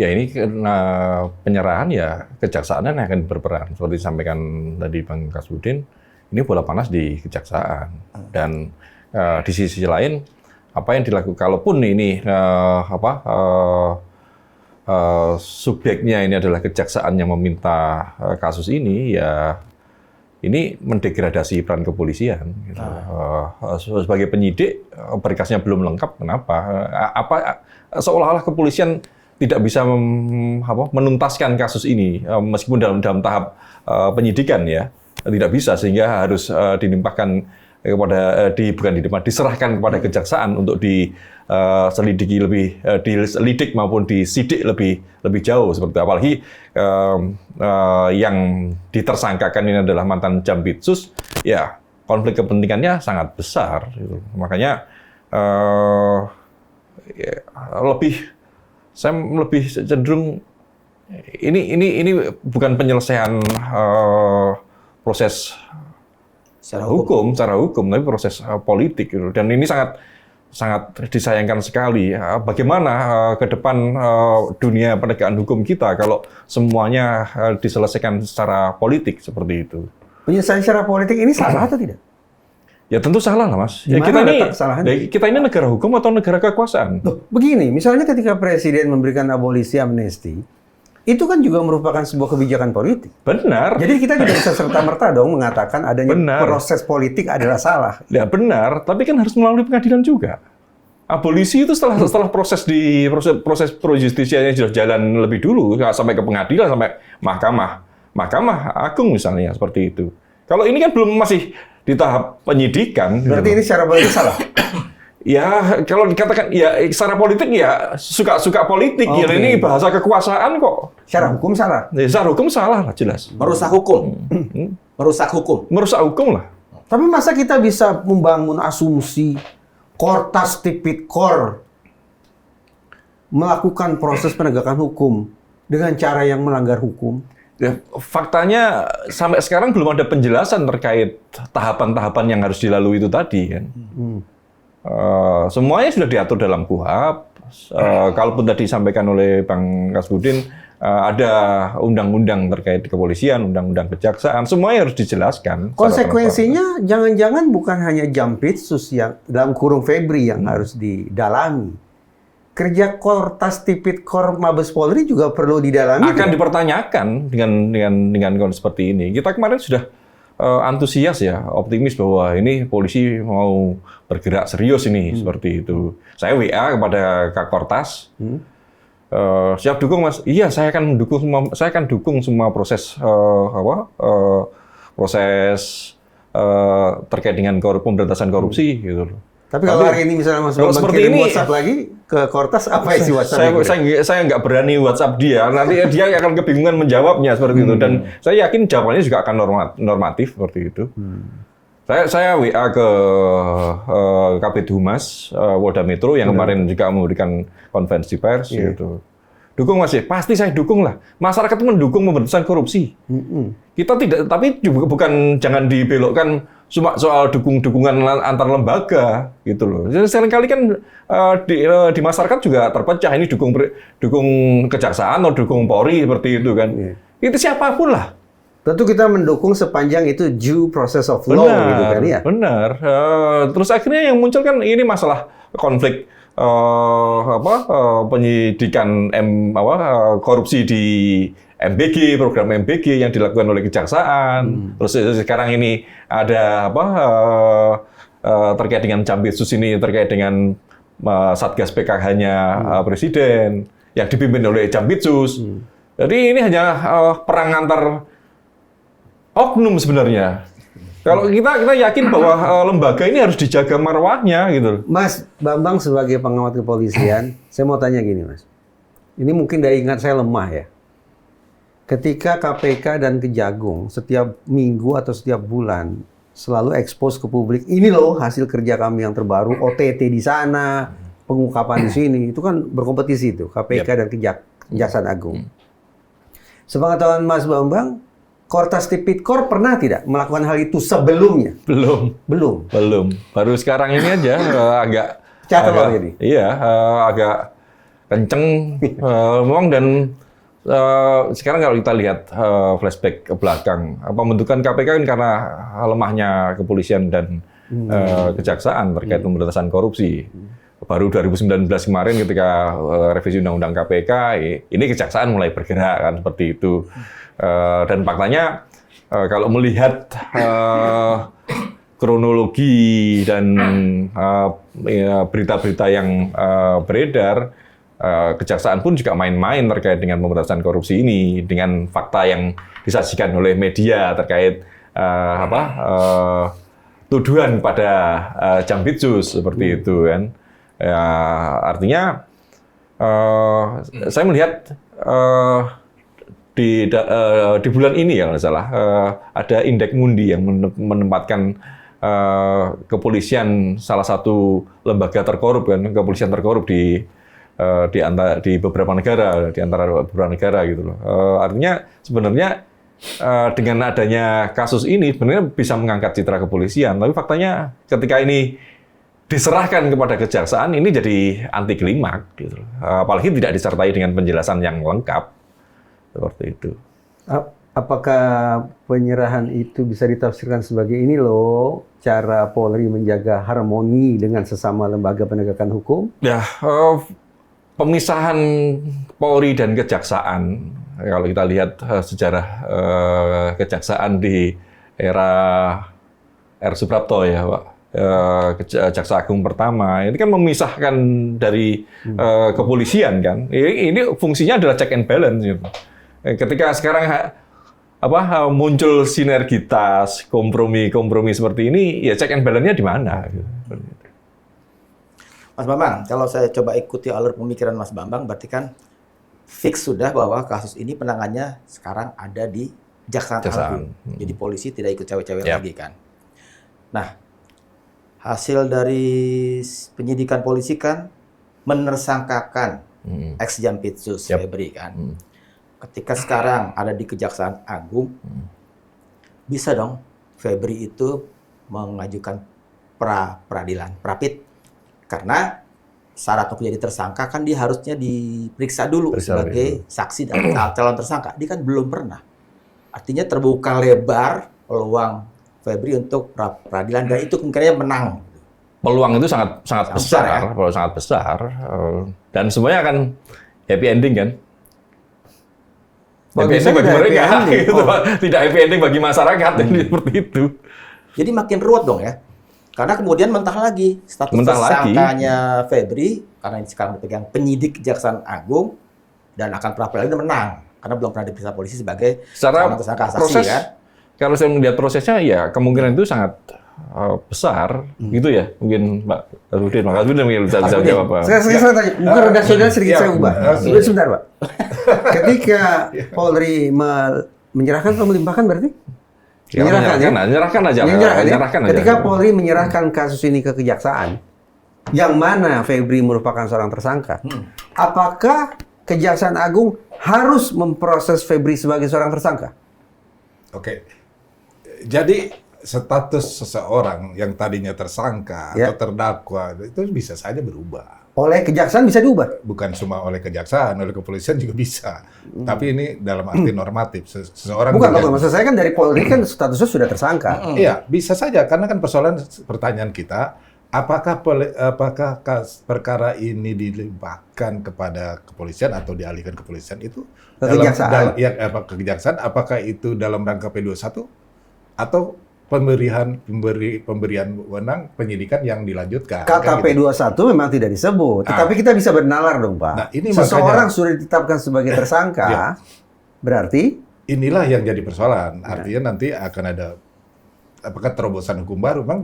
ya ini karena penyerahan ya kejaksaan yang akan berperan. Seperti disampaikan tadi Bang Kasbudin, ini bola panas di kejaksaan. Dan di sisi lain, apa yang dilakukan, kalaupun ini subjeknya ini adalah kejaksaan yang meminta kasus ini, ya ini mendegradasi peran kepolisian. Gitu. Sebagai penyidik, berkasnya belum lengkap, kenapa? Seolah-olah kepolisian tidak bisa menuntaskan kasus ini, meskipun dalam tahap penyidikan ya, tidak bisa, sehingga harus dilimpahkan kepada diserahkan kepada kejaksaan untuk diselidiki diselidik maupun disidik lebih jauh, seperti apalagi yang ditersangkakan ini adalah mantan Jampitsus, ya konflik kepentingannya sangat besar gitu. Makanya saya lebih cenderung ini bukan penyelesaian proses secara hukum, tapi proses politik gitu. Dan ini sangat disayangkan sekali. Bagaimana ke depan dunia penegakan hukum kita kalau semuanya diselesaikan secara politik seperti itu? Penyelesaian secara politik ini salah atau tidak? Ya tentu salah lah, Mas. Ya, kita ini negara hukum atau negara kekuasaan? Loh, begini, misalnya ketika Presiden memberikan abolisi amnesti, itu kan juga merupakan sebuah kebijakan politik. Benar. Jadi kita tidak bisa serta-merta dong mengatakan adanya proses politik adalah salah. Ya benar, tapi kan harus melalui pengadilan juga. Abolisi itu setelah proses pro justisianya sudah jalan lebih dulu, sampai ke pengadilan, sampai Mahkamah Agung misalnya, seperti itu. Kalau ini kan belum, masih di tahap penyidikan. Berarti ini secara politik salah? Ya, kalau dikatakan ya secara politik ya suka politik. Okay. Ya ini bahasa kekuasaan kok. Secara hukum salah? Ya, secara hukum salah lah, jelas. Merusak hukum. Merusak hukum lah. Tapi masa kita bisa membangun asumsi Kortas Tipikor melakukan proses penegakan hukum dengan cara yang melanggar hukum? Ya, faktanya sampai sekarang belum ada penjelasan terkait tahapan-tahapan yang harus dilalui itu tadi kan. Semuanya sudah diatur dalam KUHP. Kalaupun tadi disampaikan oleh Bang Kasbudin, ada undang-undang terkait kepolisian, undang-undang kejaksaan, semuanya harus dijelaskan. Konsekuensinya jangan-jangan bukan hanya Jampitsus yang dalam kurung Febri yang harus didalami. Kerja Kortas Tipikor Mabes Polri juga perlu didalami. Akan dipertanyakan dengan seperti ini. Kita kemarin sudah antusias ya, optimis bahwa ini polisi mau bergerak serius ini, seperti itu. Saya WA kepada Kak Kortas, siap dukung Mas. Iya, saya akan dukung semua proses terkait dengan pemberantasan korupsi gitu loh. Tapi kalau hari ini misalnya Mas Bambang kirim WhatsApp lagi ke Kortas, apa isi WhatsApp? Saya nggak berani WhatsApp dia. Nanti dia akan kebingungan menjawabnya seperti itu. Dan saya yakin jawabannya juga akan normatif seperti itu. Saya WA ke Kabid Humas Polda Metro yang kemarin juga memberikan konferensi pers gitu. Dukung Mas, pasti saya dukung lah. Masyarakat itu mendukung pemberantasan korupsi. Kita tidak, tapi juga bukan, jangan dibelokkan cuma soal dukungan antar lembaga gitu loh. Jadi seringkali kan di masyarakat juga terpecah, ini dukung kejaksaan atau dukung Polri seperti itu kan. Itu siapapun lah. Tentu kita mendukung sepanjang itu due process of law gitu kan ya. Benar. Terus akhirnya yang muncul kan ini masalah konflik penyidikan korupsi di MBG, program MBG yang dilakukan oleh kejaksaan. Terus sekarang ini ada terkait dengan Jampitsus ini terkait dengan Satgas PKH-nya Presiden yang dipimpin oleh Jampitsus. Jadi ini hanya perang antar oknum sebenarnya. Kalau kita yakin bahwa lembaga ini harus dijaga marwahnya gitu. Mas Bambang sebagai pengamat kepolisian, saya mau tanya gini Mas. Ini mungkin daya ingat saya lemah ya. Ketika KPK dan Kejagung setiap minggu atau setiap bulan selalu expose ke publik, ini loh hasil kerja kami yang terbaru, OTT di sana, pengungkapan di sini, itu kan berkompetisi itu KPK dan Kejaksaan Agung. Sepengetahuan Mas Bambang, Kortas Tipikor pernah tidak melakukan hal itu sebelumnya? Belum. Baru sekarang ini aja agak Catat ini. Iya, agak kenceng memang dan sekarang kalau kita lihat flashback ke belakang, pembentukan KPK kan karena lemahnya kepolisian dan kejaksaan terkait pemberantasan korupsi. Baru 2019 kemarin ketika revisi Undang-Undang KPK, ini kejaksaan mulai bergerak kan seperti itu. Dan faktanya kalau melihat kronologi dan berita-berita yang beredar, kejaksaan pun juga main-main terkait dengan pemberantasan korupsi ini dengan fakta yang disajikan oleh media terkait tuduhan pada Jampitsus seperti itu kan. Ya, artinya saya melihat di bulan ini ya nggak salah ada indeks Mundi yang menempatkan kepolisian salah satu lembaga terkorup kan, kepolisian terkorup di beberapa negara, di antara beberapa negara gitu loh. Artinya sebenarnya dengan adanya kasus ini sebenarnya bisa mengangkat citra kepolisian, tapi faktanya ketika ini diserahkan kepada kejaksaan ini jadi anti klimaks gitu loh. Apalagi tidak disertai dengan penjelasan yang lengkap seperti itu. Apakah penyerahan itu bisa ditafsirkan sebagai ini loh cara Polri menjaga harmoni dengan sesama lembaga penegakan hukum? Ya, pemisahan Polri dan kejaksaan, kalau kita lihat sejarah kejaksaan di era R. Suprapto ya, Pak, Jaksa Agung pertama, ini kan memisahkan dari kepolisian kan. Ini fungsinya adalah check and balance. Gitu. Ketika sekarang muncul sinergitas, kompromi seperti ini, ya check and balance-nya di mana? Gitu. Mas Bambang, kalau saya coba ikuti alur pemikiran Mas Bambang, berarti kan fix sudah bahwa kasus ini penanganannya sekarang ada di Jaksa Agung. Jadi polisi tidak ikut cewek-cewek lagi kan. Nah, hasil dari penyidikan polisi kan menersangkakan ex Jampitsus Febri kan. Ketika sekarang ada di Kejaksaan Agung, bisa dong Febri itu mengajukan pra-peradilan, prapit. Karena syarat untuk jadi tersangka kan dia harusnya diperiksa dulu sebagai saksi dan calon tersangka. Dia kan belum pernah. Artinya terbuka lebar peluang Febri untuk peradilan dan itu kemungkinannya menang. Peluang itu sangat besar, ya? Peluang sangat besar. Dan semuanya akan happy ending kan? Happy ending bagi mereka, gitu. Tidak happy ending bagi masyarakat seperti itu. Jadi makin ruwet dong ya. Karena kemudian mentah lagi status tersangkanya Febri karena ini sekarang dipegang penyidik Kejaksaan Agung dan akan pra-peradilan menang karena belum pernah diperiksa polisi sebagai secara tersangka proses kan. Kalau saya melihat prosesnya ya kemungkinan itu sangat besar gitu ya. Mungkin Pak Rudin mungkin bisa jawab apa. Saya tanya, bukan redaksional sedikit saya ubah. Sebentar Pak. Ketika Polri menyerahkan atau melimpahkan berarti? Menyerahkan aja. Ketika Polri menyerahkan kasus ini ke kejaksaan, yang mana Febri merupakan seorang tersangka, apakah Kejaksaan Agung harus memproses Febri sebagai seorang tersangka? Oke. Jadi status seseorang yang tadinya tersangka atau terdakwa itu bisa saja berubah. Oleh kejaksaan bisa diubah. Bukan cuma oleh kejaksaan, oleh kepolisian juga bisa. Tapi ini dalam arti normatif. Seseorang Bukan, maksud saya kan dari Polri kan statusnya sudah tersangka. Iya, bisa saja karena kan pertanyaan kita, apakah perkara ini dilimpahkan kepada kepolisian atau dialihkan ke kepolisian itu Ke kejaksaan. ke kejaksaan, apakah itu dalam rangka P21 atau pemberian wewenang penyidikan yang dilanjutkan. Kata kan gitu. P21 memang tidak disebut, tetapi kita bisa bernalar dong, Pak. Nah, ini seseorang makanya- sudah ditetapkan sebagai tersangka, Ya. berarti Inilah yang jadi persoalan. Artinya nanti akan ada apakah terobosan hukum baru? Memang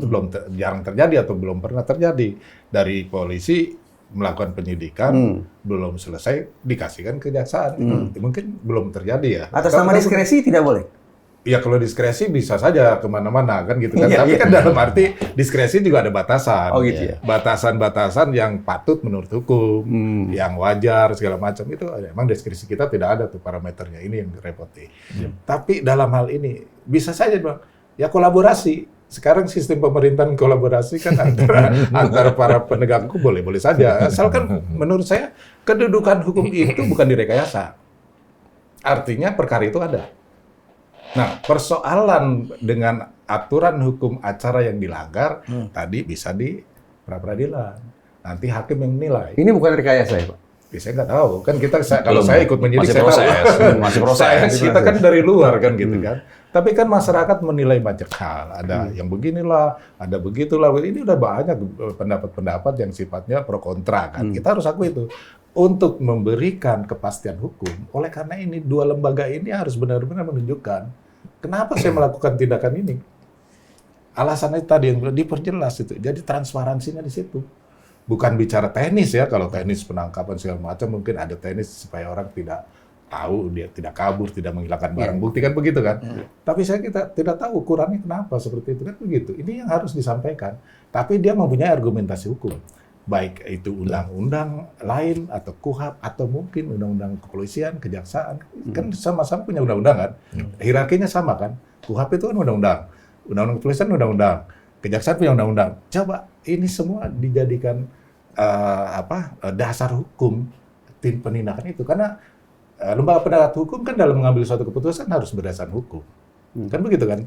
jarang terjadi atau belum pernah terjadi. Dari polisi melakukan penyidikan belum selesai dikasihkan kejaksaan. Mungkin belum terjadi ya. atas nama diskresi tidak boleh. Ya kalau diskresi bisa saja kemana-mana kan gitu kan. Iya, Tapi iya. kan dalam arti diskresi juga ada batasan. Oh, gitu ya. Batasan-batasan yang patut menurut hukum, yang wajar segala macam itu. Emang diskresi kita tidak ada tuh parameternya. Ini yang repoti. Tapi dalam hal ini bisa saja Bang, ya kolaborasi. Sekarang sistem pemerintahan kolaborasi kan antara para penegak hukum boleh-boleh saja. Asalkan menurut saya kedudukan hukum itu bukan direkayasa. Artinya perkara itu ada. Nah, persoalan dengan aturan hukum acara yang dilanggar tadi bisa di pra-peradilan. Nanti hakim yang menilai. Ini bukan rekayasa ya, Pak. Ya, saya nggak tahu. Kan kita kalau saya ikut menyidik Masih saya proses. tahu. Masih proses. Kita kan dari luar kan gitu kan. Tapi kan masyarakat menilai banyak hal. Ada yang beginilah, ada begitulah. Ini udah banyak pendapat-pendapat yang sifatnya pro kontra kan. Kita harus akui itu. Untuk memberikan kepastian hukum, oleh karena ini dua lembaga ini harus benar-benar menunjukkan kenapa saya melakukan tindakan ini. Alasannya tadi yang diperjelas itu. Jadi transparansinya di situ. Bukan bicara teknis ya, kalau teknis penangkapan segala macam mungkin ada teknis supaya orang tidak tahu, dia tidak kabur, tidak menghilangkan barang bukti kan begitu kan. Tapi kita tidak tahu ukurannya kenapa seperti itu kan begitu. Ini yang harus disampaikan. Tapi dia mempunyai argumentasi hukum. Baik itu undang-undang lain atau KUHP atau mungkin undang-undang kepolisian, kejaksaan. Kan sama-sama punya undang-undang kan. Hierarkinya sama kan. KUHP itu kan undang-undang. Undang-undang kepolisian undang-undang. Kejaksaan punya undang-undang. Coba ini semua dijadikan dasar hukum tim penindakan itu. Karena lembaga penegak hukum kan dalam mengambil suatu keputusan harus berdasarkan hukum. Kan begitu kan?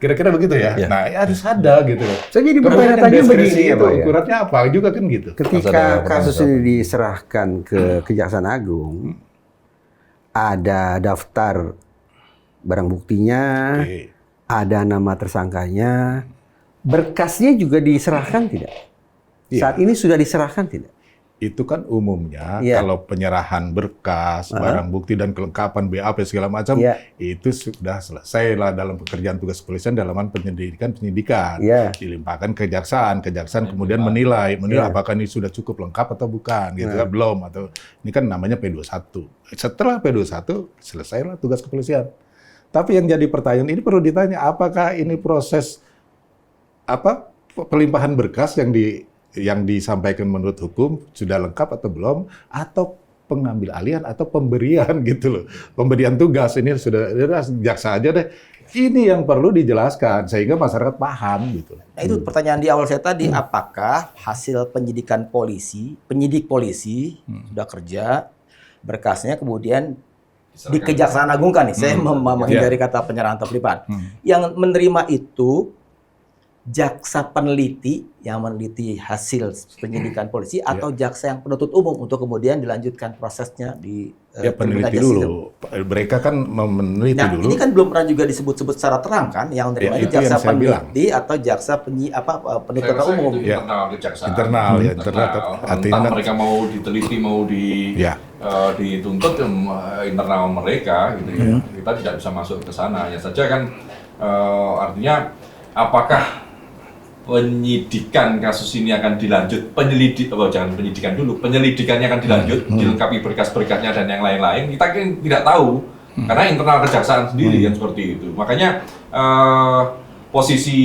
Kira-kira begitu ya? Nah, harus ada gitu loh. Saya jadi Kemudian bertanya-tanya diskresi begini ya, itu Pak, ya. ukurannya apa juga kan gitu. Ketika kasus ini diserahkan ke Kejaksaan Agung, ada daftar barang buktinya, Oke. ada nama tersangkanya, berkasnya juga diserahkan tidak? Iya. Saat ini sudah diserahkan tidak? Itu kan umumnya Iya. kalau penyerahan berkas, barang bukti dan kelengkapan BAP segala macam Iya. itu sudah selesai lah dalam pekerjaan tugas kepolisian dalam penyidikan Iya. dilimpahkan kejaksaan kemudian menilai Iya. apakah ini sudah cukup lengkap atau bukan gitu kan belum atau ini kan namanya P21. Setelah P21 selesailah tugas kepolisian. Tapi yang jadi pertanyaan ini perlu ditanya apakah ini proses pelimpahan berkas yang disampaikan menurut hukum sudah lengkap atau belum, atau pengambil alihan atau pemberian gitu loh. Pemberian tugas ini sudah jaksa aja deh. Ini yang perlu dijelaskan sehingga masyarakat paham gitu. Nah, itu pertanyaan di awal saya tadi, apakah hasil penyidik polisi sudah kerja, berkasnya kemudian di Kejaksaan Agung kan nih, saya menghindari kata penyerahan atau pelimpahan. Yang menerima itu jaksa peneliti yang meneliti hasil penyidikan polisi atau jaksa yang penuntut umum untuk kemudian dilanjutkan prosesnya di Ya peneliti Tribunal Justice. dulu. Mereka kan meneliti Nah, dulu. ini kan belum pernah juga disebut-sebut secara terang kan, yang menerima Ya, ini itu yang jaksa saya peneliti atau jaksa penuntut Saya rasa umum. itu Ya. internal kejaksaan. Internal, ya, internal. Artinya Entah mereka mau diteliti, mau Ya. dituntut internal mereka gitu ya. Kita tidak bisa masuk ke sana. Ya saja kan artinya apakah penyidikan kasus ini akan dilanjut, jangan penyidikan dulu, penyelidikannya akan dilanjut, dilengkapi berkas-berkasnya dan yang lain-lain, kita kan tidak tahu, karena internal kejaksaan sendiri yang seperti itu. Makanya posisi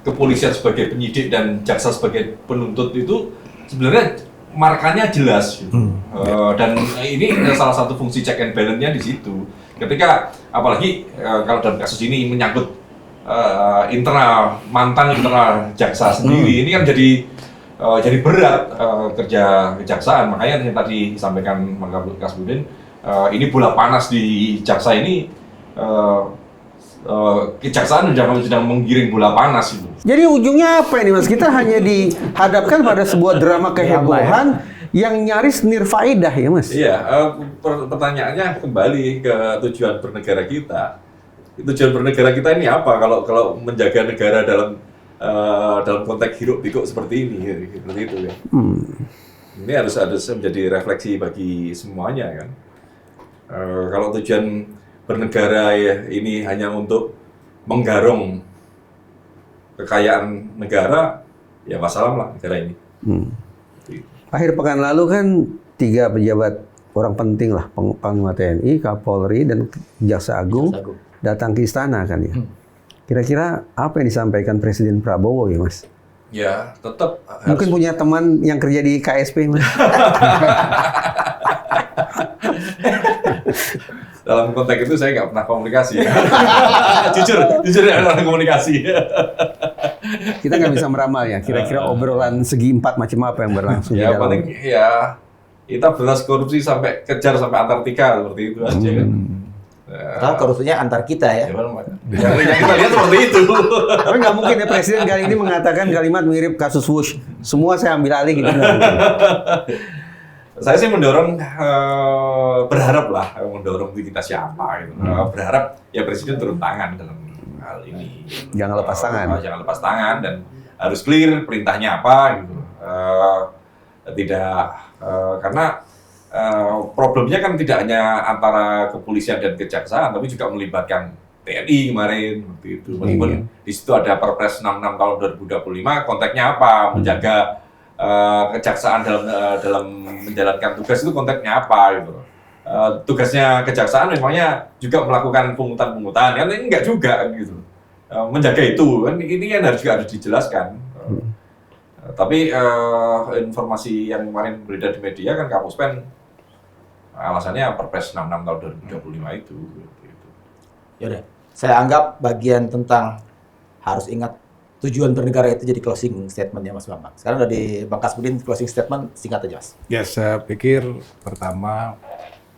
kepolisian sebagai penyidik dan jaksa sebagai penuntut itu sebenarnya markanya jelas, gitu. Dan ini salah satu fungsi check and balance-nya di situ. Ketika, apalagi kalau dalam kasus ini menyangkut mantan internal jaksa sendiri, ini kan jadi jadi berat kerja kejaksaan. Makanya yang tadi disampaikan Bang Kasbudin, ini bola panas di jaksa ini, kejaksaan sedang menggiring bola panas itu. Jadi ujungnya apa ini Mas? Kita hanya dihadapkan pada sebuah drama kehebohan yang nyaris nirfaedah ya Mas? Iya, pertanyaannya kembali ke tujuan bernegara kita. Tujuan bernegara kita ini apa? Kalau menjaga negara dalam konteks hiruk pikuk seperti ini, seperti itu ya. Ini harus menjadi refleksi bagi semuanya kan. Kalau tujuan bernegara ya ini hanya untuk menggarong kekayaan negara, ya wassalam lah negara ini. Akhir pekan lalu kan 3 pejabat orang penting lah, Panglima TNI, Kapolri, dan Jaksa Agung datang ke istana kan ya. Kira-kira apa yang disampaikan Presiden Prabowo ya Mas? Ya tetap Mungkin punya teman yang kerja di KSP Mas? Dalam konteks itu saya nggak pernah komunikasi. jujur ya pernah komunikasi. Kita nggak bisa meramal ya. Kira-kira obrolan segi 4 macam apa yang berlangsung di Ya dalam. paling ya kita beras korupsi sampai kejar sampai Antartika seperti itu aja kan. Padahal korupsinya antar kita ya. Yang kita lihat seperti itu. Tapi nggak mungkin ya Presiden kali ini mengatakan kalimat mirip kasus Wush. Semua saya ambil alih gitu. Nggak mungkin. Saya sih mendorong, berharap lah, mendorong kita siapa gitu. Berharap ya Presiden turun tangan dalam hal ini. Jangan lepas tangan. Jangan lepas tangan dan harus clear perintahnya apa gitu. Karena problemnya kan tidak hanya antara kepolisian dan kejaksaan, tapi juga melibatkan TNI kemarin seperti itu. Meskipun di situ ada Perpres 66 tahun 2025, konteksnya apa? Menjaga kejaksaan dalam menjalankan tugas itu konteksnya apa gitu. Tugasnya kejaksaan memangnya juga melakukan pungutan-pungutan kan enggak juga gitu. Menjaga itu kan ini kan harus dijelaskan. Tapi informasi yang kemarin beredar di media kan Kapuspen alasannya Perpres 66 tahun 2025 itu gitu. Yaudah, saya anggap bagian tentang harus ingat tujuan bernegara itu jadi closing statement-nya Mas Bambang. Sekarang dari Bang Kasbudin closing statement singkat aja Mas. Ya, saya pikir pertama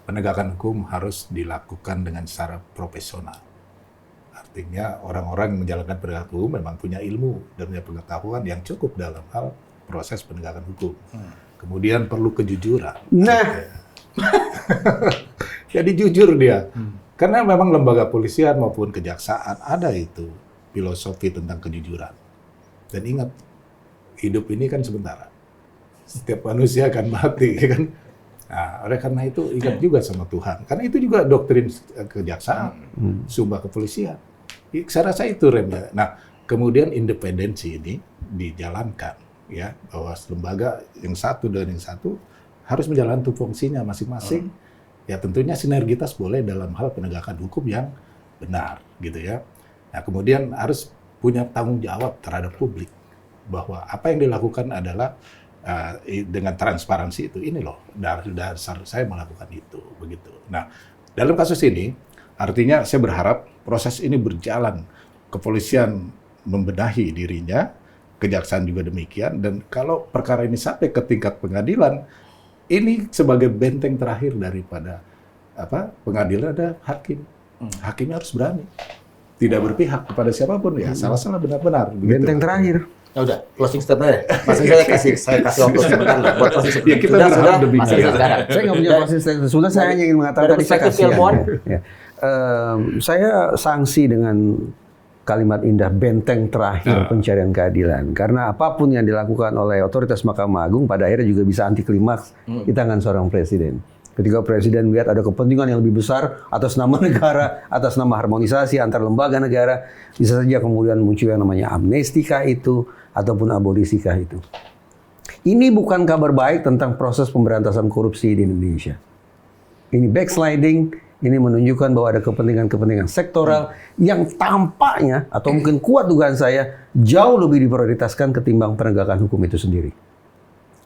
penegakan hukum harus dilakukan dengan secara profesional. Artinya orang-orang yang menjalankan penegakan hukum memang punya ilmu dan punya pengetahuan yang cukup dalam hal proses penegakan hukum. Kemudian perlu kejujuran. Nah, Jadi jujur dia. Karena memang lembaga polisian maupun kejaksaan ada itu filosofi tentang kejujuran. Dan ingat, hidup ini kan sementara. Setiap manusia akan mati, ya kan? Nah, oleh karena itu ingat juga sama Tuhan. Karena itu juga doktrin kejaksaan, sumpah kepolisian. Saya rasa itu remnya. Nah, kemudian independensi ini dijalankan, ya, bahwa lembaga yang satu dan yang satu harus menjalankan fungsinya masing-masing. Ya, tentunya sinergitas boleh dalam hal penegakan hukum yang benar, gitu ya. Nah, kemudian harus punya tanggung jawab terhadap publik bahwa apa yang dilakukan adalah dengan transparansi itu, ini loh dasar saya melakukan itu, begitu. Nah, dalam kasus ini artinya saya berharap proses ini berjalan, kepolisian membenahi dirinya, kejaksaan juga demikian, dan kalau perkara ini sampai ke tingkat pengadilan, ini sebagai benteng terakhir daripada pengadilan ada hakim. Hakimnya harus berani. Tidak berpihak kepada siapapun ya, salah-salah benar-benar. benteng terakhir. Ya udah, closing statement ya. Mas saya kasih waktu sebentar lah buat closing statement. Ya, kita berharap demikian. Mas Rizal sekarang. Saya nggak punya posisi sebenarnya saya hanya ingin mengatakan dari tadi saya perspektif kasihan. ilmuwan. Ya. Saya sanksi dengan kalimat indah benteng terakhir pencarian keadilan. Karena apapun yang dilakukan oleh otoritas Mahkamah Agung pada akhirnya juga bisa anti klimaks di tangan seorang presiden. Ketika presiden melihat ada kepentingan yang lebih besar atas nama negara, atas nama harmonisasi antar lembaga negara, bisa saja kemudian muncul yang namanya amnestikah itu ataupun abolisikah itu. Ini bukan kabar baik tentang proses pemberantasan korupsi di Indonesia. Ini backsliding, ini menunjukkan bahwa ada kepentingan-kepentingan sektoral yang tampaknya, atau mungkin kuat dugaan saya, jauh lebih diprioritaskan ketimbang penegakan hukum itu sendiri.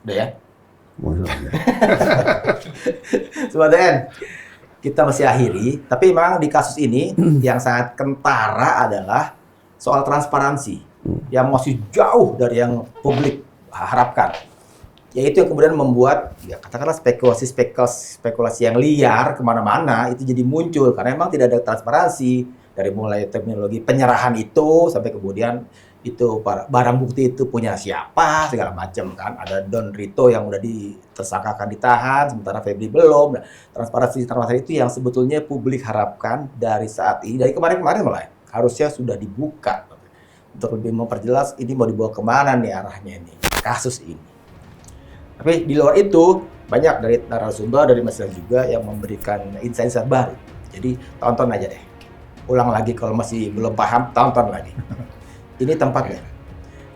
Udah ya? Sobat DN, kita masih akhiri, tapi memang di kasus ini yang sangat kentara adalah soal transparansi yang masih jauh dari yang publik harapkan. Yaitu yang kemudian membuat, ya katakanlah spekulasi yang liar kemana-mana itu jadi muncul karena memang tidak ada transparansi dari mulai terminologi penyerahan itu sampai kemudian itu barang bukti itu punya siapa segala macam kan. Ada Don Rito yang udah ditersangkakan ditahan sementara Febri belum. Nah, transparansi itu yang sebetulnya publik harapkan dari saat ini, dari kemarin-kemarin mulai harusnya sudah dibuka untuk lebih memperjelas ini mau dibawa kemana nih arahnya ini kasus ini. Tapi di luar itu, banyak dari narasumber, dari masyarakat juga yang memberikan insight baru. Jadi, tonton aja deh. Ulang lagi kalau masih belum paham, tonton lagi. Ini tempatnya.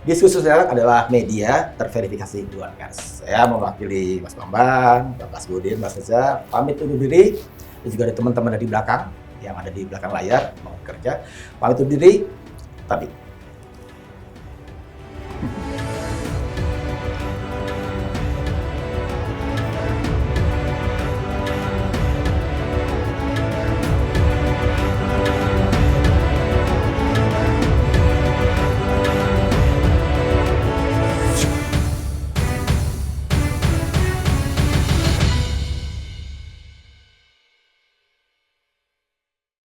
Diskusi saya adalah media terverifikasi Dewan Pers. Saya mewakili Mas Bambang, Pak Kasbudin, Mas Reza, pamit undur diri. Dan juga ada teman-teman di belakang, yang ada di belakang layar, mau kerja. Pamit undur diri, tapi